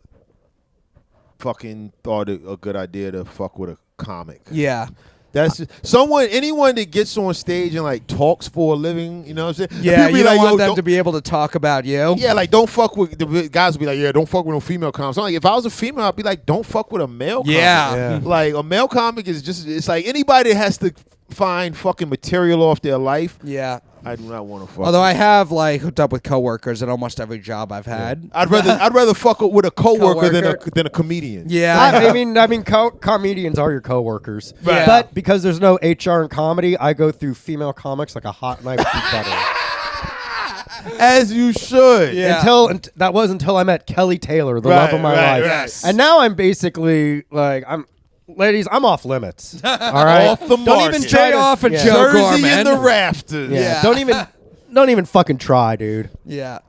fucking thought it a good idea to fuck with a comic. Yeah. That's just, anyone that gets on stage and like talks for a living, you know what I'm saying? Yeah, People be you don't like, want "Yo, them to be able to talk about you. Yeah, like don't fuck with the guys. Will be like, yeah, don't fuck with no female comics. I'm like, if I was a female, I'd be like, don't fuck with a male. Yeah. comic. Like a male comic is just it's like anybody that has to find fucking material off their life. Yeah. I do not want to fuck. Although I have like hooked up with coworkers at almost every job I've had. I'd rather fuck with a coworker Coworker. than a comedian. Yeah. I mean, comedians are your coworkers. Right. But because there's no HR in comedy, I go through female comics like a hot knife through butter. As you should. Yeah. That was until I met Kelly Taylor, the love of my life. Yes. And now I'm basically like, ladies, I'm off limits. All right, Off the don't even market. try Straight to, off a yeah. Joe Jersey Gorman. in the rafters. Yeah. Yeah. Don't even fucking try, dude. Yeah.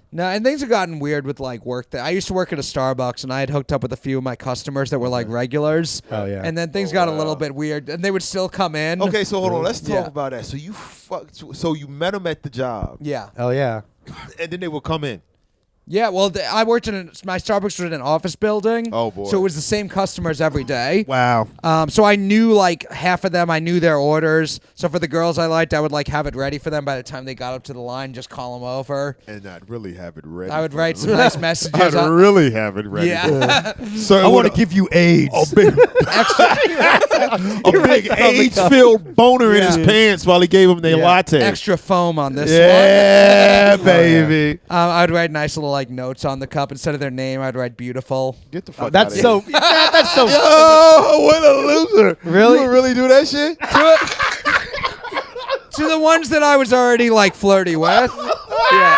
No, and things have gotten weird with like work. I used to work at a Starbucks, and I had hooked up with a few of my customers that were like regulars. Oh, yeah. And then things got a little bit weird, and they would still come in. Okay, so hold on. Let's talk Yeah. about that. So you met them at the job, Yeah. Hell yeah. and then they will come in. Yeah, well, I worked my Starbucks was in an office building. Oh, boy. So it was the same customers every day. Wow. So I knew like half of them. I knew their orders. So for the girls I liked, I would like have it ready for them by the time they got up to the line. Just call them over. And I'd really have it ready. I would for write them. some nice messages. I'd on- really have it ready. Yeah. So I want to give you AIDS. a big AIDS-filled boner in his Yeah. pants while he gave him their latte. Extra foam on this Yeah, baby. one. I'd write nice little like notes on the cup instead of their name. I'd write beautiful. Get the fuck That's out of so. That's so. here. Oh, what a loser. Really? You would really do that shit? To the ones that I was already like flirty with. Yeah.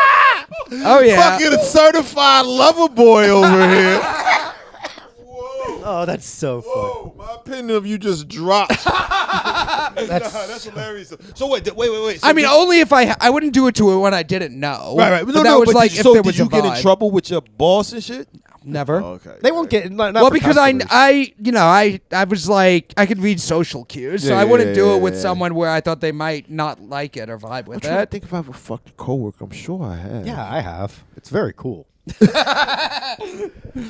Oh yeah. Fucking certified lover boy over here. Oh, that's so funny. Whoa, my opinion of you just dropped. That's hilarious. So wait. So I mean, only if I wouldn't do it to her when I didn't know. right. But that was like if there was did you a get in vibe. trouble with your boss and shit? Never. Okay. They won't get. Not Well, for because customers. I was like I could read social cues, so Yeah, I wouldn't yeah, do yeah, it with yeah. someone where I thought they might not like it or vibe I'm with trying to it. think if I ever fucked a coworker. I'm sure I have. Yeah, I have. It's very cool.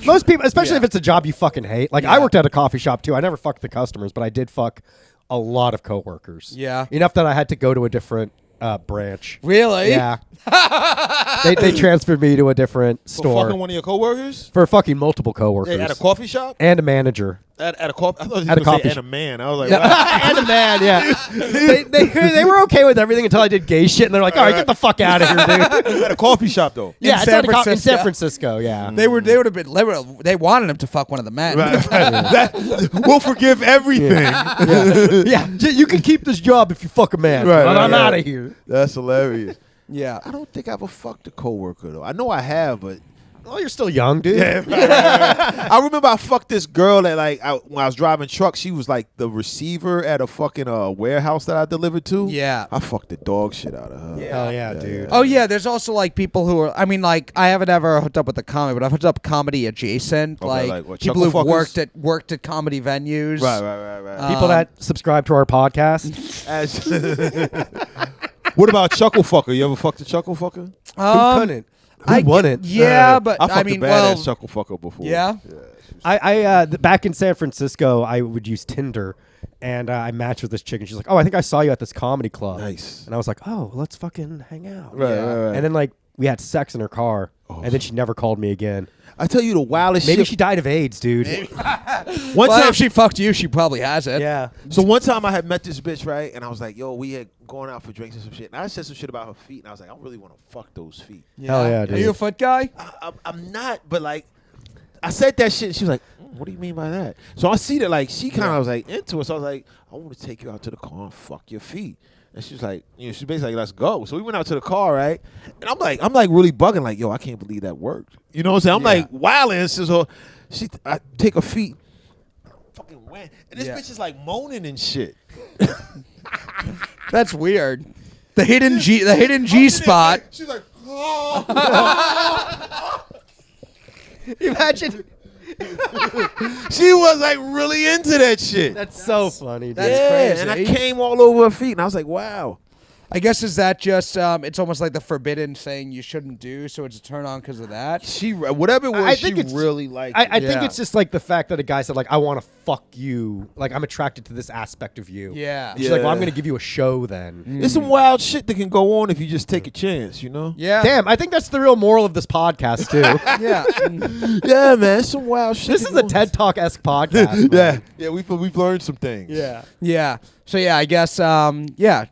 Most people, especially if it's a job you fucking hate. Like I worked at a coffee shop too. I never fucked the customers, but I did fuck a lot of coworkers. Yeah. Enough that I had to go to a different branch. Really? Yeah. they transferred me to a different For store fucking one of your coworkers? for fucking multiple coworkers. At a coffee shop? And a manager. At a coffee? I thought you At a were going coffee to say shop. and a man. I was like, wow. And a man, yeah. they were okay with everything until I did gay shit, and they're like, all right, get the fuck out of here, dude. At a coffee shop, though. Yeah, In it's San at in San Francisco. Francisco, yeah. They would have been liberal. They wanted him to fuck one of the men. We'll forgive everything. Yeah, you can keep this job if you fuck a man. Right, but right, I'm right. out of here. That's hilarious. Yeah. I don't think I ever fucked a coworker, though. I know I have, but... Well, you're still young, dude. I remember I fucked this girl that when I was driving truck, she was like the receiver at a fucking warehouse that I delivered to. Yeah. I fucked the dog shit out of her. Hell yeah, dude. Oh yeah, there's also like people who are. I mean, like I haven't ever hooked up with a comedy, but I've hooked up comedy adjacent, Okay, like what, people who've chuckle fuckers? worked at comedy venues. Right. People that subscribe to our podcast. What about chuckle fucker? You ever fucked a chuckle fucker? Who couldn't? Who wouldn't? Yeah, but I fucked I mean, a badass well, chuckle fucker before. yeah. I back in San Francisco, I would use Tinder, and I matched with this chick, and she's like, "Oh, I think I saw you at this comedy club." Nice. And I was like, "Oh, let's fucking hang out." Right. And then like we had sex in her car, and then she never called me again. I tell you the wildest Maybe shit. she died of AIDS, dude. One Well, time if she fucked you, she probably has it. Yeah. So one time I had met this bitch, right? And I was like, yo, we had gone out for drinks and some shit. And I said some shit about her feet. And I was like, I really want to fuck those feet. Hell yeah, Are dude. you a foot guy? I'm not, but like, I said that shit. And she was like, what do you mean by that? So I see that like she kind of was like into it. So I was like, I want to take you out to the car and fuck your feet. And she's like, she's basically like, let's go. So we went out to the car, right? And I'm like really bugging, like, yo, I can't believe that worked. You know what I'm saying? I'm like wilding. So I take her feet, fucking went, and this bitch is like moaning and shit. That's weird. The hidden G spot. She's like, Imagine. she was like really into that shit. That's so funny, dude. That's crazy. And I came all over her feet, and I was like, wow. I guess is that just it's almost like the forbidden thing you shouldn't do, so it's a turn on because of that. She whatever it was, I think she it's- really liked. I think it's just like the fact that a guy said like I want to fuck you, like I'm attracted to this aspect of you. Yeah. And she's like, well, I'm Yeah. gonna give you a show then. There's some wild shit that can go on if you just take a chance, you know? Yeah. Damn, I think that's the real moral of this podcast too. Yeah. Yeah, man, some wild shit. This is a TED Talk esque podcast. man. Yeah, we've learned some things. Yeah. Yeah. So yeah, I guess yeah.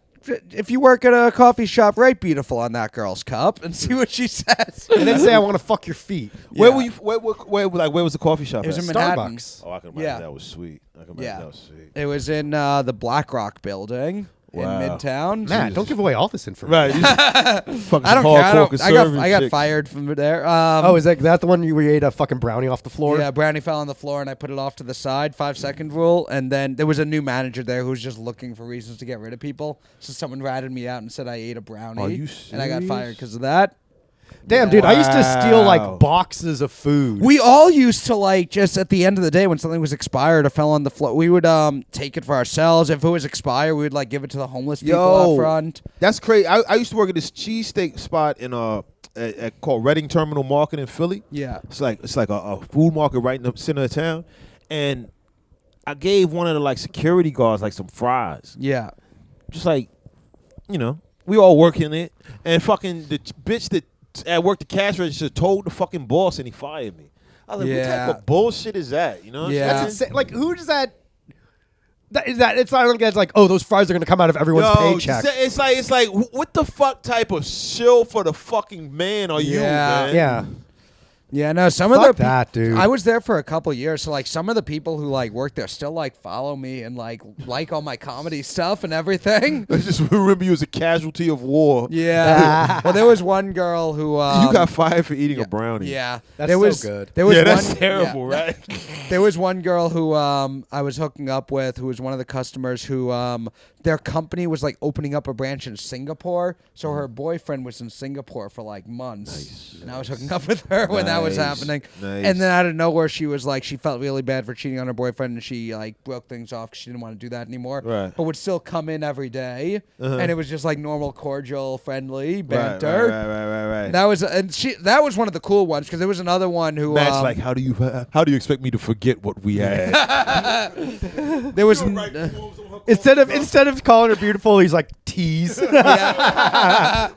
If you work at a coffee shop, write beautiful on that girl's cup and see what she says. And then say I want to fuck your feet. Where Yeah. were you? Where was the coffee shop? It was at? in Manhattan. Starbucks. Oh, I can imagine Yeah. that was sweet. I can imagine Yeah. that was sweet. It was in the Black Rock building Wow. in Midtown. Matt, don't give away all this information. Right. I don't care. I got fired from there. Oh, is that the one where you ate a fucking brownie off the floor? Yeah, brownie fell on the floor and I put it off to the side, 5-second rule. And then there was a new manager there who was just looking for reasons to get rid of people. So someone ratted me out and said I ate a brownie. Are you And I got serious? fired because of that. Damn, dude, I used to steal Wow. like boxes of food. We all used to like just at the end of the day when something was expired or fell on the floor, we would take it for ourselves. If it was expired, we would like give it to the homeless people Yo. out front. That's crazy. I used to work at this cheesesteak spot in called Reading Terminal Market in Philly. Yeah. It's like a food market right in the center of town, and I gave one of the like security guards like some fries. Yeah. Just like, we all work in it, and fucking the bitch that at work the cash register told the fucking boss, and he fired me. I was like, Yeah. what type of bullshit is that? You know? What I'm Yeah. saying? That's insane. Like, who does that? It's not like it's like, oh, those fries are gonna come out of everyone's Yo, paycheck. it's like what the fuck type of shill for the fucking man are you, Yeah. man? Yeah. Yeah, no, some Fuck of the that, dude. I was there for a couple years, so like some of the people who like work there still like follow me and like all my comedy stuff and everything. I just remember you as a casualty of war. Yeah. Well, there was one girl who You got fired for eating a brownie. Yeah, That's there so was, good. There was Yeah, that's one, terrible, yeah. right? There was one girl who I was hooking up with, who was one of the customers who their company was like opening up a branch in Singapore, so her boyfriend was in Singapore for like months, and I was hooking up with her when that that was happening. Nice. And then out of nowhere, she was like, she felt really bad for cheating on her boyfriend, and she like broke things off because she didn't want to do that anymore. Right. But would still come in every day, and it was just like normal, cordial, friendly banter. Right. That was one of the cool ones because there was another one who Matt's like, how do you expect me to forget what we had? there was Instead of calling her beautiful, he's like tease,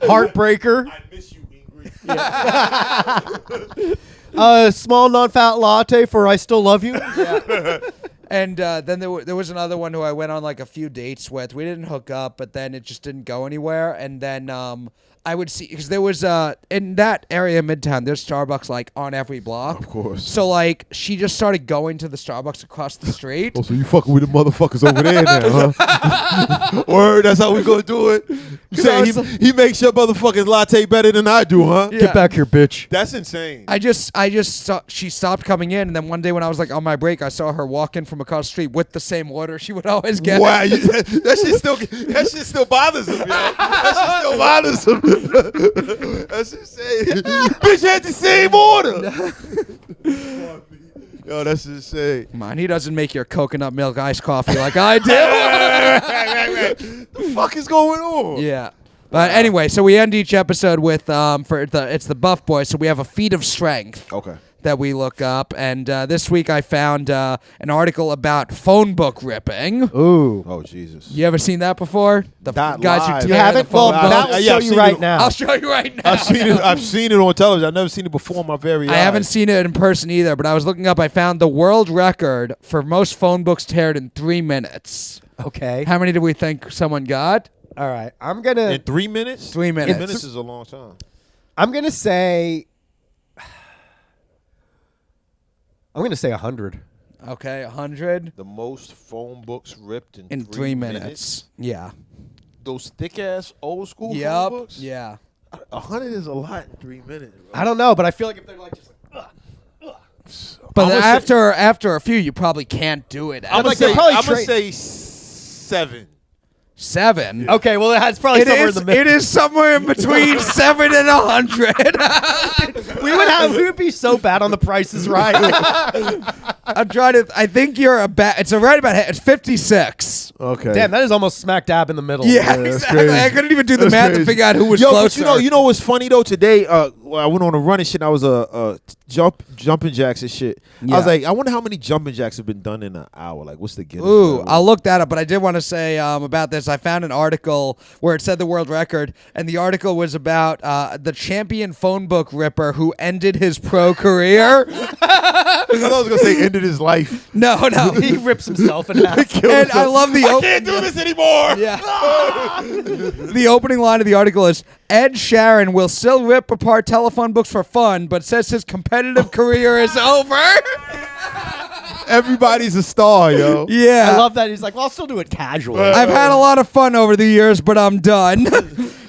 heartbreaker. I miss you, Ingrid. Small non-fat latte for I still love you. And then there was another one who I went on like a few dates with. We didn't hook up, but then it just didn't go anywhere. And then I would see, because there was in that area of Midtown, there's Starbucks like on every block. Of course. So like she just started going to the Starbucks across the street. Oh, so you fucking with the motherfuckers over there now, huh? Word, that's how we gonna do it. You saying he makes your motherfucking latte better than I do, huh? Yeah. Get back here, bitch. That's insane. I just saw she stopped coming in, and then one day when I was like on my break, I saw her walk in from across the street with the same order she would always get. Wow, that shit still bothers him, yo. That shit still bothers him. That's insane. Bitch had the same order. Yo, that's insane. Come on, he doesn't make your coconut milk iced coffee like I do. Right. The fuck is going on? Yeah. But anyway, so we end each episode with it's the Buff Boys, so we have a feat of strength. Okay. That we look up, and this week I found an article about phone book ripping. Ooh. Oh, Jesus. You ever seen that before? The Not guys live. who You tear haven't? the phone Well, book. Matt will show I've you seen right it. now. I'll show you right now. I've seen it on television. I've never seen it before my very eyes. I haven't seen it in person either, but I was looking up. I found the world record for most phone books teared in 3 minutes. Okay. How many do we think someone got? All right. I'm gonna. In 3 minutes? 3 minutes. 3 minutes is a long time. I'm gonna say. I'm gonna say 100. Okay, 100 The most phone books ripped in 3 minutes. Yeah. Those thick ass old school phone Yep. books? Yeah. 100 is a lot in 3 minutes. Bro. I don't know, but I feel like if they're like just like. But I'ma after a few, you probably can't do it. I'm like, gonna they probably say 7. 7. Okay, well, it's probably somewhere in the middle. It is somewhere in between 7 and 100. we would be so bad on the prices, right? I'm trying to. I think you're it's right about. It's 56. Okay. Damn, that is almost smack dab in the middle. Yeah, that's exactly. crazy. I couldn't even do the That's math crazy. to figure out who was Yo, closer. but you know what's funny though? Today, I went on a run and shit. And I was jumping jacks and shit. Yeah. I was like, I wonder how many jumping jacks have been done in an hour. Like, what's the Guinness? Ooh, record? I'll look that up, but I did want to say about this. I found an article where it said the world record, and the article was about the champion phone book ripper who ended his pro career. I thought I was gonna say ended his life. No. He rips himself in half. And I love the I can't do this anymore. Yeah. The opening line of the article is, Ed Sheeran will still rip apart telephone books for fun, but says his competitive career is over. Everybody's a star, yo. Yeah. I love that. He's like, well, I'll still do it casually. I've had a lot of fun over the years, but I'm done.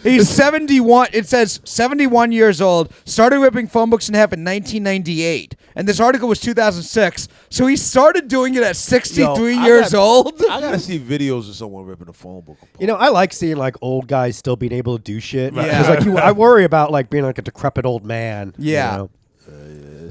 He's 71. It says 71 years old. Started ripping phone books in half in 1998. And this article was 2006. So he started doing it at 63 years old. I gotta see videos of someone ripping a phone book apart. You know, I like seeing like old guys still being able to do shit. Right. Because like I worry about like being like a decrepit old man. Yeah. You know?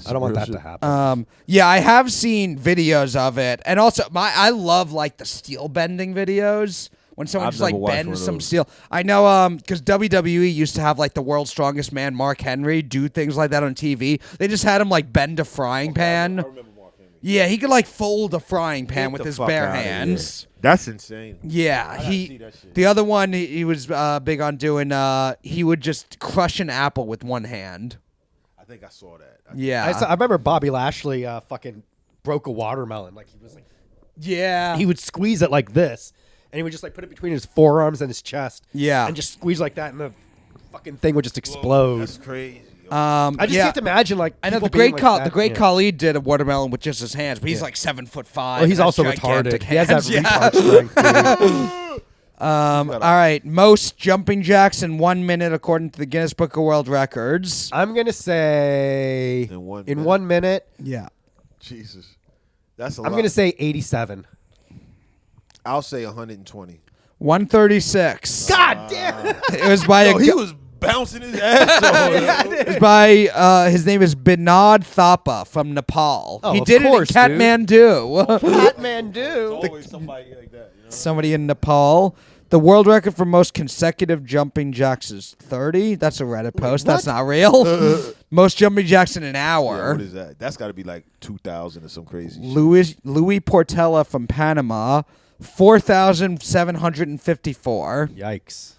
I don't want that to happen. Yeah, I have seen videos of it. And also, I love like the steel bending videos. When someone I've just like never watched one bends of some those. steel. I know because WWE used to have like the world's strongest man, Mark Henry, do things like that on TV. They just had him like bend a frying pan. I remember Mark Henry. Yeah, he could like fold a frying pan Get with the his fuck bare outta hands. here. That's insane. Yeah, I gotta see that shit. the other one he was big on doing. He would just crush an apple with one hand. I think I saw that. Yeah, I remember Bobby Lashley fucking broke a watermelon. Like he was like, yeah. he would squeeze it like this, and he would just like put it between his forearms and his chest. Yeah. and just squeeze like that, and the fucking thing would just explode. That's crazy. Yo. I just can't imagine like. I know people the great being like that, the great yeah. Khalid did a watermelon with just his hands, but he's like 7'5". Well, he's and also has gigantic retarded. He has that hands. Yeah. retard strength. Dude. All right, most jumping jacks in 1 minute according to the Guinness Book of World Records. I'm gonna say In 1 in minute. 1 minute. Yeah. Jesus. That's a I'm lot. gonna say 87. I'll say 120. 136. God damn it! It was by Yo, a he was bouncing his ass off. It's by his name is Binod Thapa from Nepal. Oh, he of did course, it in Kathmandu. Kathmandu. Always somebody like that. You know? Somebody in Nepal. The world record for most consecutive jumping jacks is 30. That's a Reddit post. That's not real. Most jumping jacks in an hour. Yeah, what is that? That's got to be like 2,000 or some crazy shit. Louis Portela from Panama, 4,754. Yikes.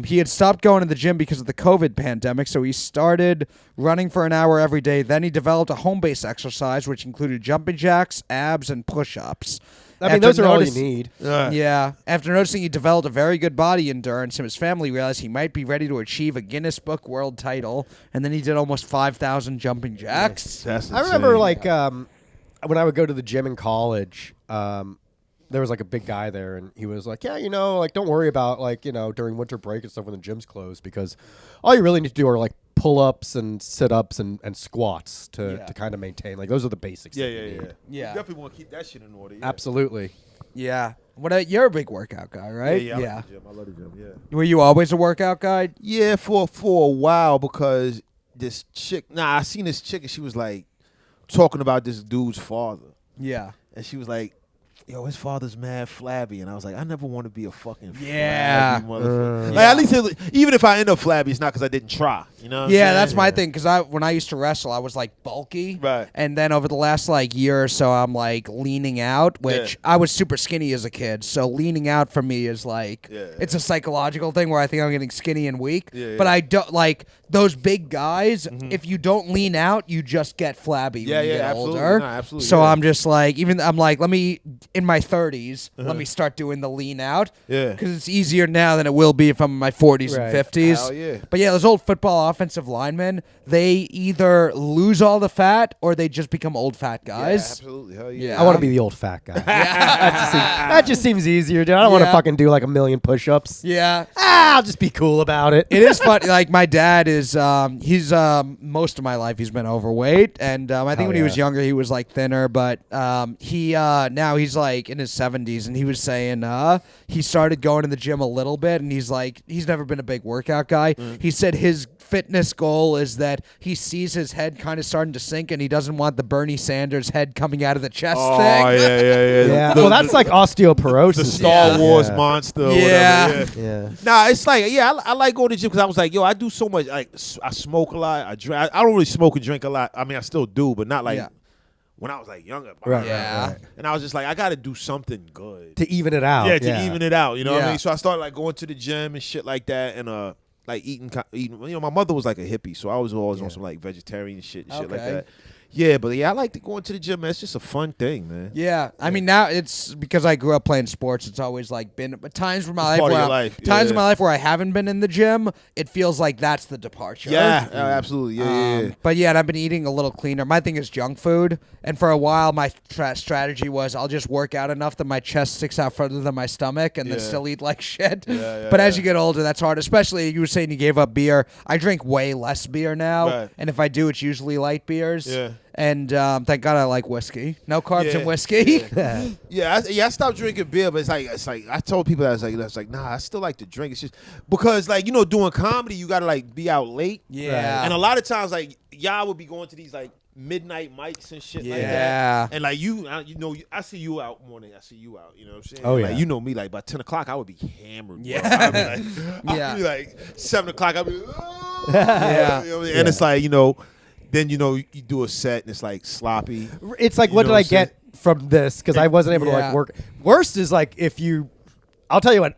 He had stopped going to the gym because of the COVID pandemic, so he started running for an hour every day. Then he developed a home-based exercise, which included jumping jacks, abs, and push-ups. I mean, those are all you need. Yeah. After noticing he developed a very good body endurance, and his family realized he might be ready to achieve a Guinness Book World title, and then he did almost 5,000 jumping jacks. That's I remember, like, when I would go to the gym in college, there was, like, a big guy there, and he was like, yeah, you know, like, don't worry about, like, you know, during winter break and stuff when the gym's closed, because all you really need to do are, like, pull-ups and sit-ups and squats to kind of maintain. Like, those are the basics. Yeah. Yeah. You definitely want to keep that shit in order. Yeah. Absolutely. Yeah. You're a big workout guy, right? Yeah. I like the gym. I love the gym, yeah. Were you always a workout guy? Yeah, for a while, because this chick, I seen this chick and she was like talking about this dude's father. Yeah. And she was like, yo, his father's mad flabby. And I was like, I never want to be a fucking Yeah. flabby motherfucker. Like, at least, even if I end up flabby, it's not because I didn't try. You know what I'm saying? That's my thing, because when I used to wrestle, I was, like, bulky. Right. And then over the last, like, year or so, I'm, like, leaning out, which I was super skinny as a kid. So leaning out for me is, like, it's a psychological thing where I think I'm getting skinny and weak. But I don't, like, those big guys, if you don't lean out, you just get flabby when you get absolutely. older. No, absolutely. So I'm just, like, let me, in my 30s, let me start doing the lean out. Yeah. Because it's easier now than it will be if I'm in my 40s and 50s. Hell yeah. But yeah, those old football offensive linemen, they either lose all the fat or they just become old fat guys. Yeah, absolutely. Hell yeah. Yeah. I want to be the old fat guy. that just seems easier, dude. I don't want to fucking do like a million push-ups. Yeah. I'll just be cool about it. It is funny. Like, my dad is, he's, most of my life he's been overweight. And I think when he was younger, he was, like, thinner. But now he's, like, in his 70s. And he was saying he started going to the gym a little bit. And he's, like, he's never been a big workout guy. He said his fitness goal is that he sees his head kind of starting to sink, and he doesn't want the Bernie Sanders head coming out of the chest thing. Oh, yeah. Well, that's like osteoporosis. The Star Wars monster or whatever. Yeah. Nah, it's like, I like going to the gym because I was like, yo, I do so much. Like, I smoke a lot. I drink. I don't really smoke and drink a lot. I mean, I still do, but not like when I was like younger. Right. And I was just like, I got to do something good To even it out. Yeah, to even it out. You know what I Yeah. mean? So I started like going to the gym and shit like that, and like eating. You know, my mother was like a hippie, so I was always on some like vegetarian shit and shit like Okay. that. Yeah, but I like to go into the gym, man. It's just a fun thing, man. Yeah, I mean, now it's because I grew up playing sports. It's always like been times in my It's life part of your life. in my life where I haven't been in the gym. It feels like that's the departure. Yeah, absolutely. Yeah. But yeah, and I've been eating a little cleaner. My thing is junk food, and for a while my strategy was I'll just work out enough that my chest sticks out further than my stomach, and then still eat like shit. But as you get older, that's hard. Especially you were saying you gave up beer. I drink way less beer now, and if I do, it's usually light beers. Yeah. And thank God I like whiskey. No carbs in whiskey. I stopped drinking beer, but it's like I told people that I was like, nah, I still like to drink. It's just because like doing comedy, you gotta like be out late. Yeah. And a lot of times like y'all would be going to these like midnight mics and shit like that. And like I see you out more than I see you out. You know what I'm saying? Oh, like, yeah. you know me, like by 10 o'clock I would be hammered. Yeah. I'd be like 7 o'clock. I'd be Yeah. You know what I mean? And it's like then you do a set and it's like sloppy. It's like, what did I get from this? Because I wasn't able to like work. Worst is like I'll tell you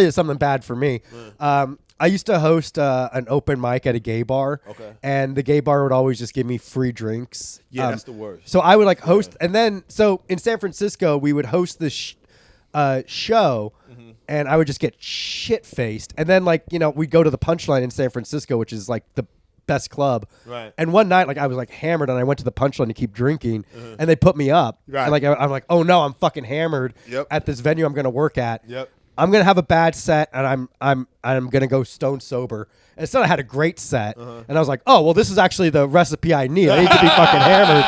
something bad for me. I used to host an open mic at a gay bar. Okay. And the gay bar would always just give me free drinks. Yeah, that's the worst. So I would like host, and then so in San Francisco we would host this show. And I would just get shit faced, and then like we'd go to the Punchline in San Francisco, which is like the best club. Right. And one night, like I was like hammered, and I went to the Punchline to keep drinking, and they put me up. Right. And like I'm like, oh no, I'm fucking hammered at this venue I'm gonna work at. I'm gonna have a bad set, and I'm gonna go stone sober. And instead, I had a great set, and I was like, oh well, this is actually the recipe I need. I need to be fucking hammered.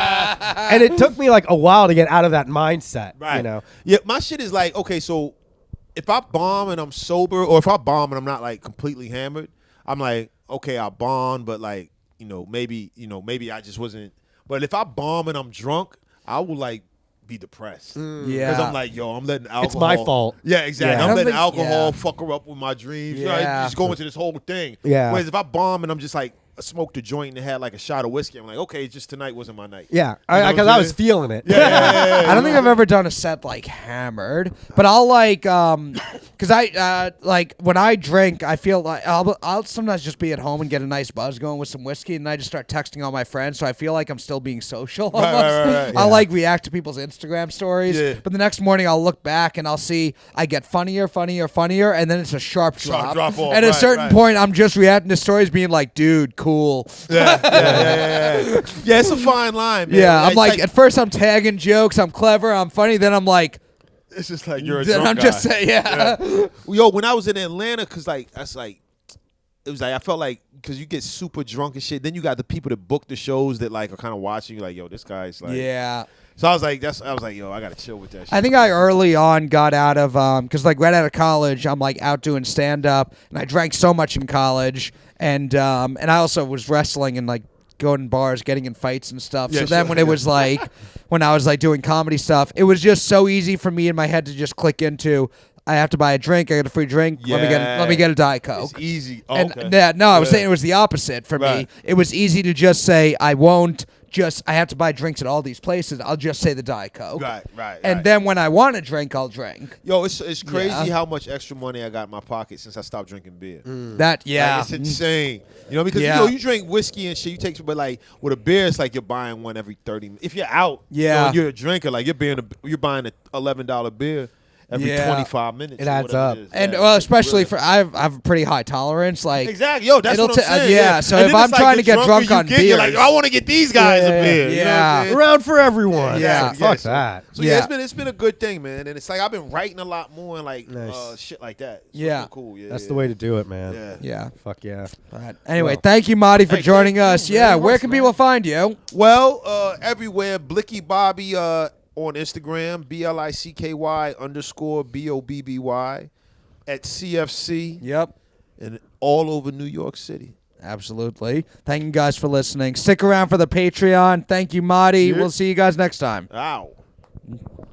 And it took me like a while to get out of that mindset. Right. Yeah, my shit is like, okay, so if I bomb and I'm sober, or if I bomb and I'm not like completely hammered, I'm like, okay, I bombed, but like, maybe I just wasn't. But if I bomb and I'm drunk, I will like be depressed. Yeah. Because I'm like, yo, I'm letting alcohol. It's my fault. Yeah, exactly. Yeah. I'm letting Yeah. alcohol fuck her up with my dreams. Yeah. Just go into this whole thing. Yeah. Whereas if I bomb and I'm just like, I smoked a joint and had like a shot of whiskey, I'm like, okay, just tonight wasn't my night. Yeah, You know because what I'm I was saying? feeling it. Yeah. I don't think I've ever done a set like hammered, but I'll like because I like when I drink, I feel like I'll sometimes just be at home and get a nice buzz going with some whiskey, and I just start texting all my friends, so I feel like I'm still being social. Right, Almost. right. I'll like react to people's Instagram stories, Yeah. but the next morning I'll look back and I'll see I get funnier, and then it's a sharp drop. Drop off, At a right, certain right. point, I'm just reacting to stories, being like, "Dude, cool." Yeah, it's a fine line, man. Yeah, I'm It's like, at first I'm tagging jokes, I'm clever, I'm funny, then I'm like, it's just like you're a then drunk I'm guy. just saying, yeah. Yo, when I was in Atlanta, cause like that's like, it was like I felt like because you get super drunk and shit. Then you got the people that book the shows that like are kind of watching you, like, yo, this guy's like, Yeah. So I was like, yo, I gotta chill with that shit. I think I early on got out of because like right out of college, I'm like out doing stand up, and I drank so much in college, and I also was wrestling and like going in bars, getting in fights and stuff. Yeah, so then sure, when it was like when I was like doing comedy stuff, it was just so easy for me in my head to just click into. I have to buy a drink. I get a free drink. Let me get a Diet Coke. It's easy. Oh, And okay. I was saying it was the opposite for me. Right. It was easy to just say I won't. I have to buy drinks at all these places. I'll just say the Diet Coke. Right. And then when I want to drink, I'll drink. Yo, it's crazy Yeah. how much extra money I got in my pocket since I stopped drinking beer. Like, Like, it's insane. Because Yeah. you drink whiskey and shit, you take, but like with a beer, it's like you're buying one every 30 minutes. If you're out, Yeah. and you're a drinker, like you're buying an $11 beer every Yeah. 25 minutes. It or adds whatever up. it is. And Yeah, well, it's especially real. for I have a pretty high tolerance. Like Exactly. Yo, that's it'll what I'm saying. yeah, so And if then I'm it's like trying the to get drunker drunk you on get, you're like, beers- I want to get these guys a beer. You know what I'm saying? Around for everyone. Yeah. Fuck So- that. So Yeah. it's been a good thing, man. And it's like I've been writing a lot more and like Nice. shit like that. So Yeah. it's been cool. Yeah, That's the way to do it, man. Yeah. Yeah. Fuck yeah. But anyway, Well. thank you, Mahdiy, for Hey, joining thank us. you, man. Yeah, Of where course, can man. people find you? Well, everywhere. Blicky Bobby on Instagram, BLICKY_BOBBY at CFC Yep. and all over New York City. Absolutely. Thank you guys for listening. Stick around for the Patreon. Thank you, Mahdiy. Yeah. We'll see you guys next time. Ow.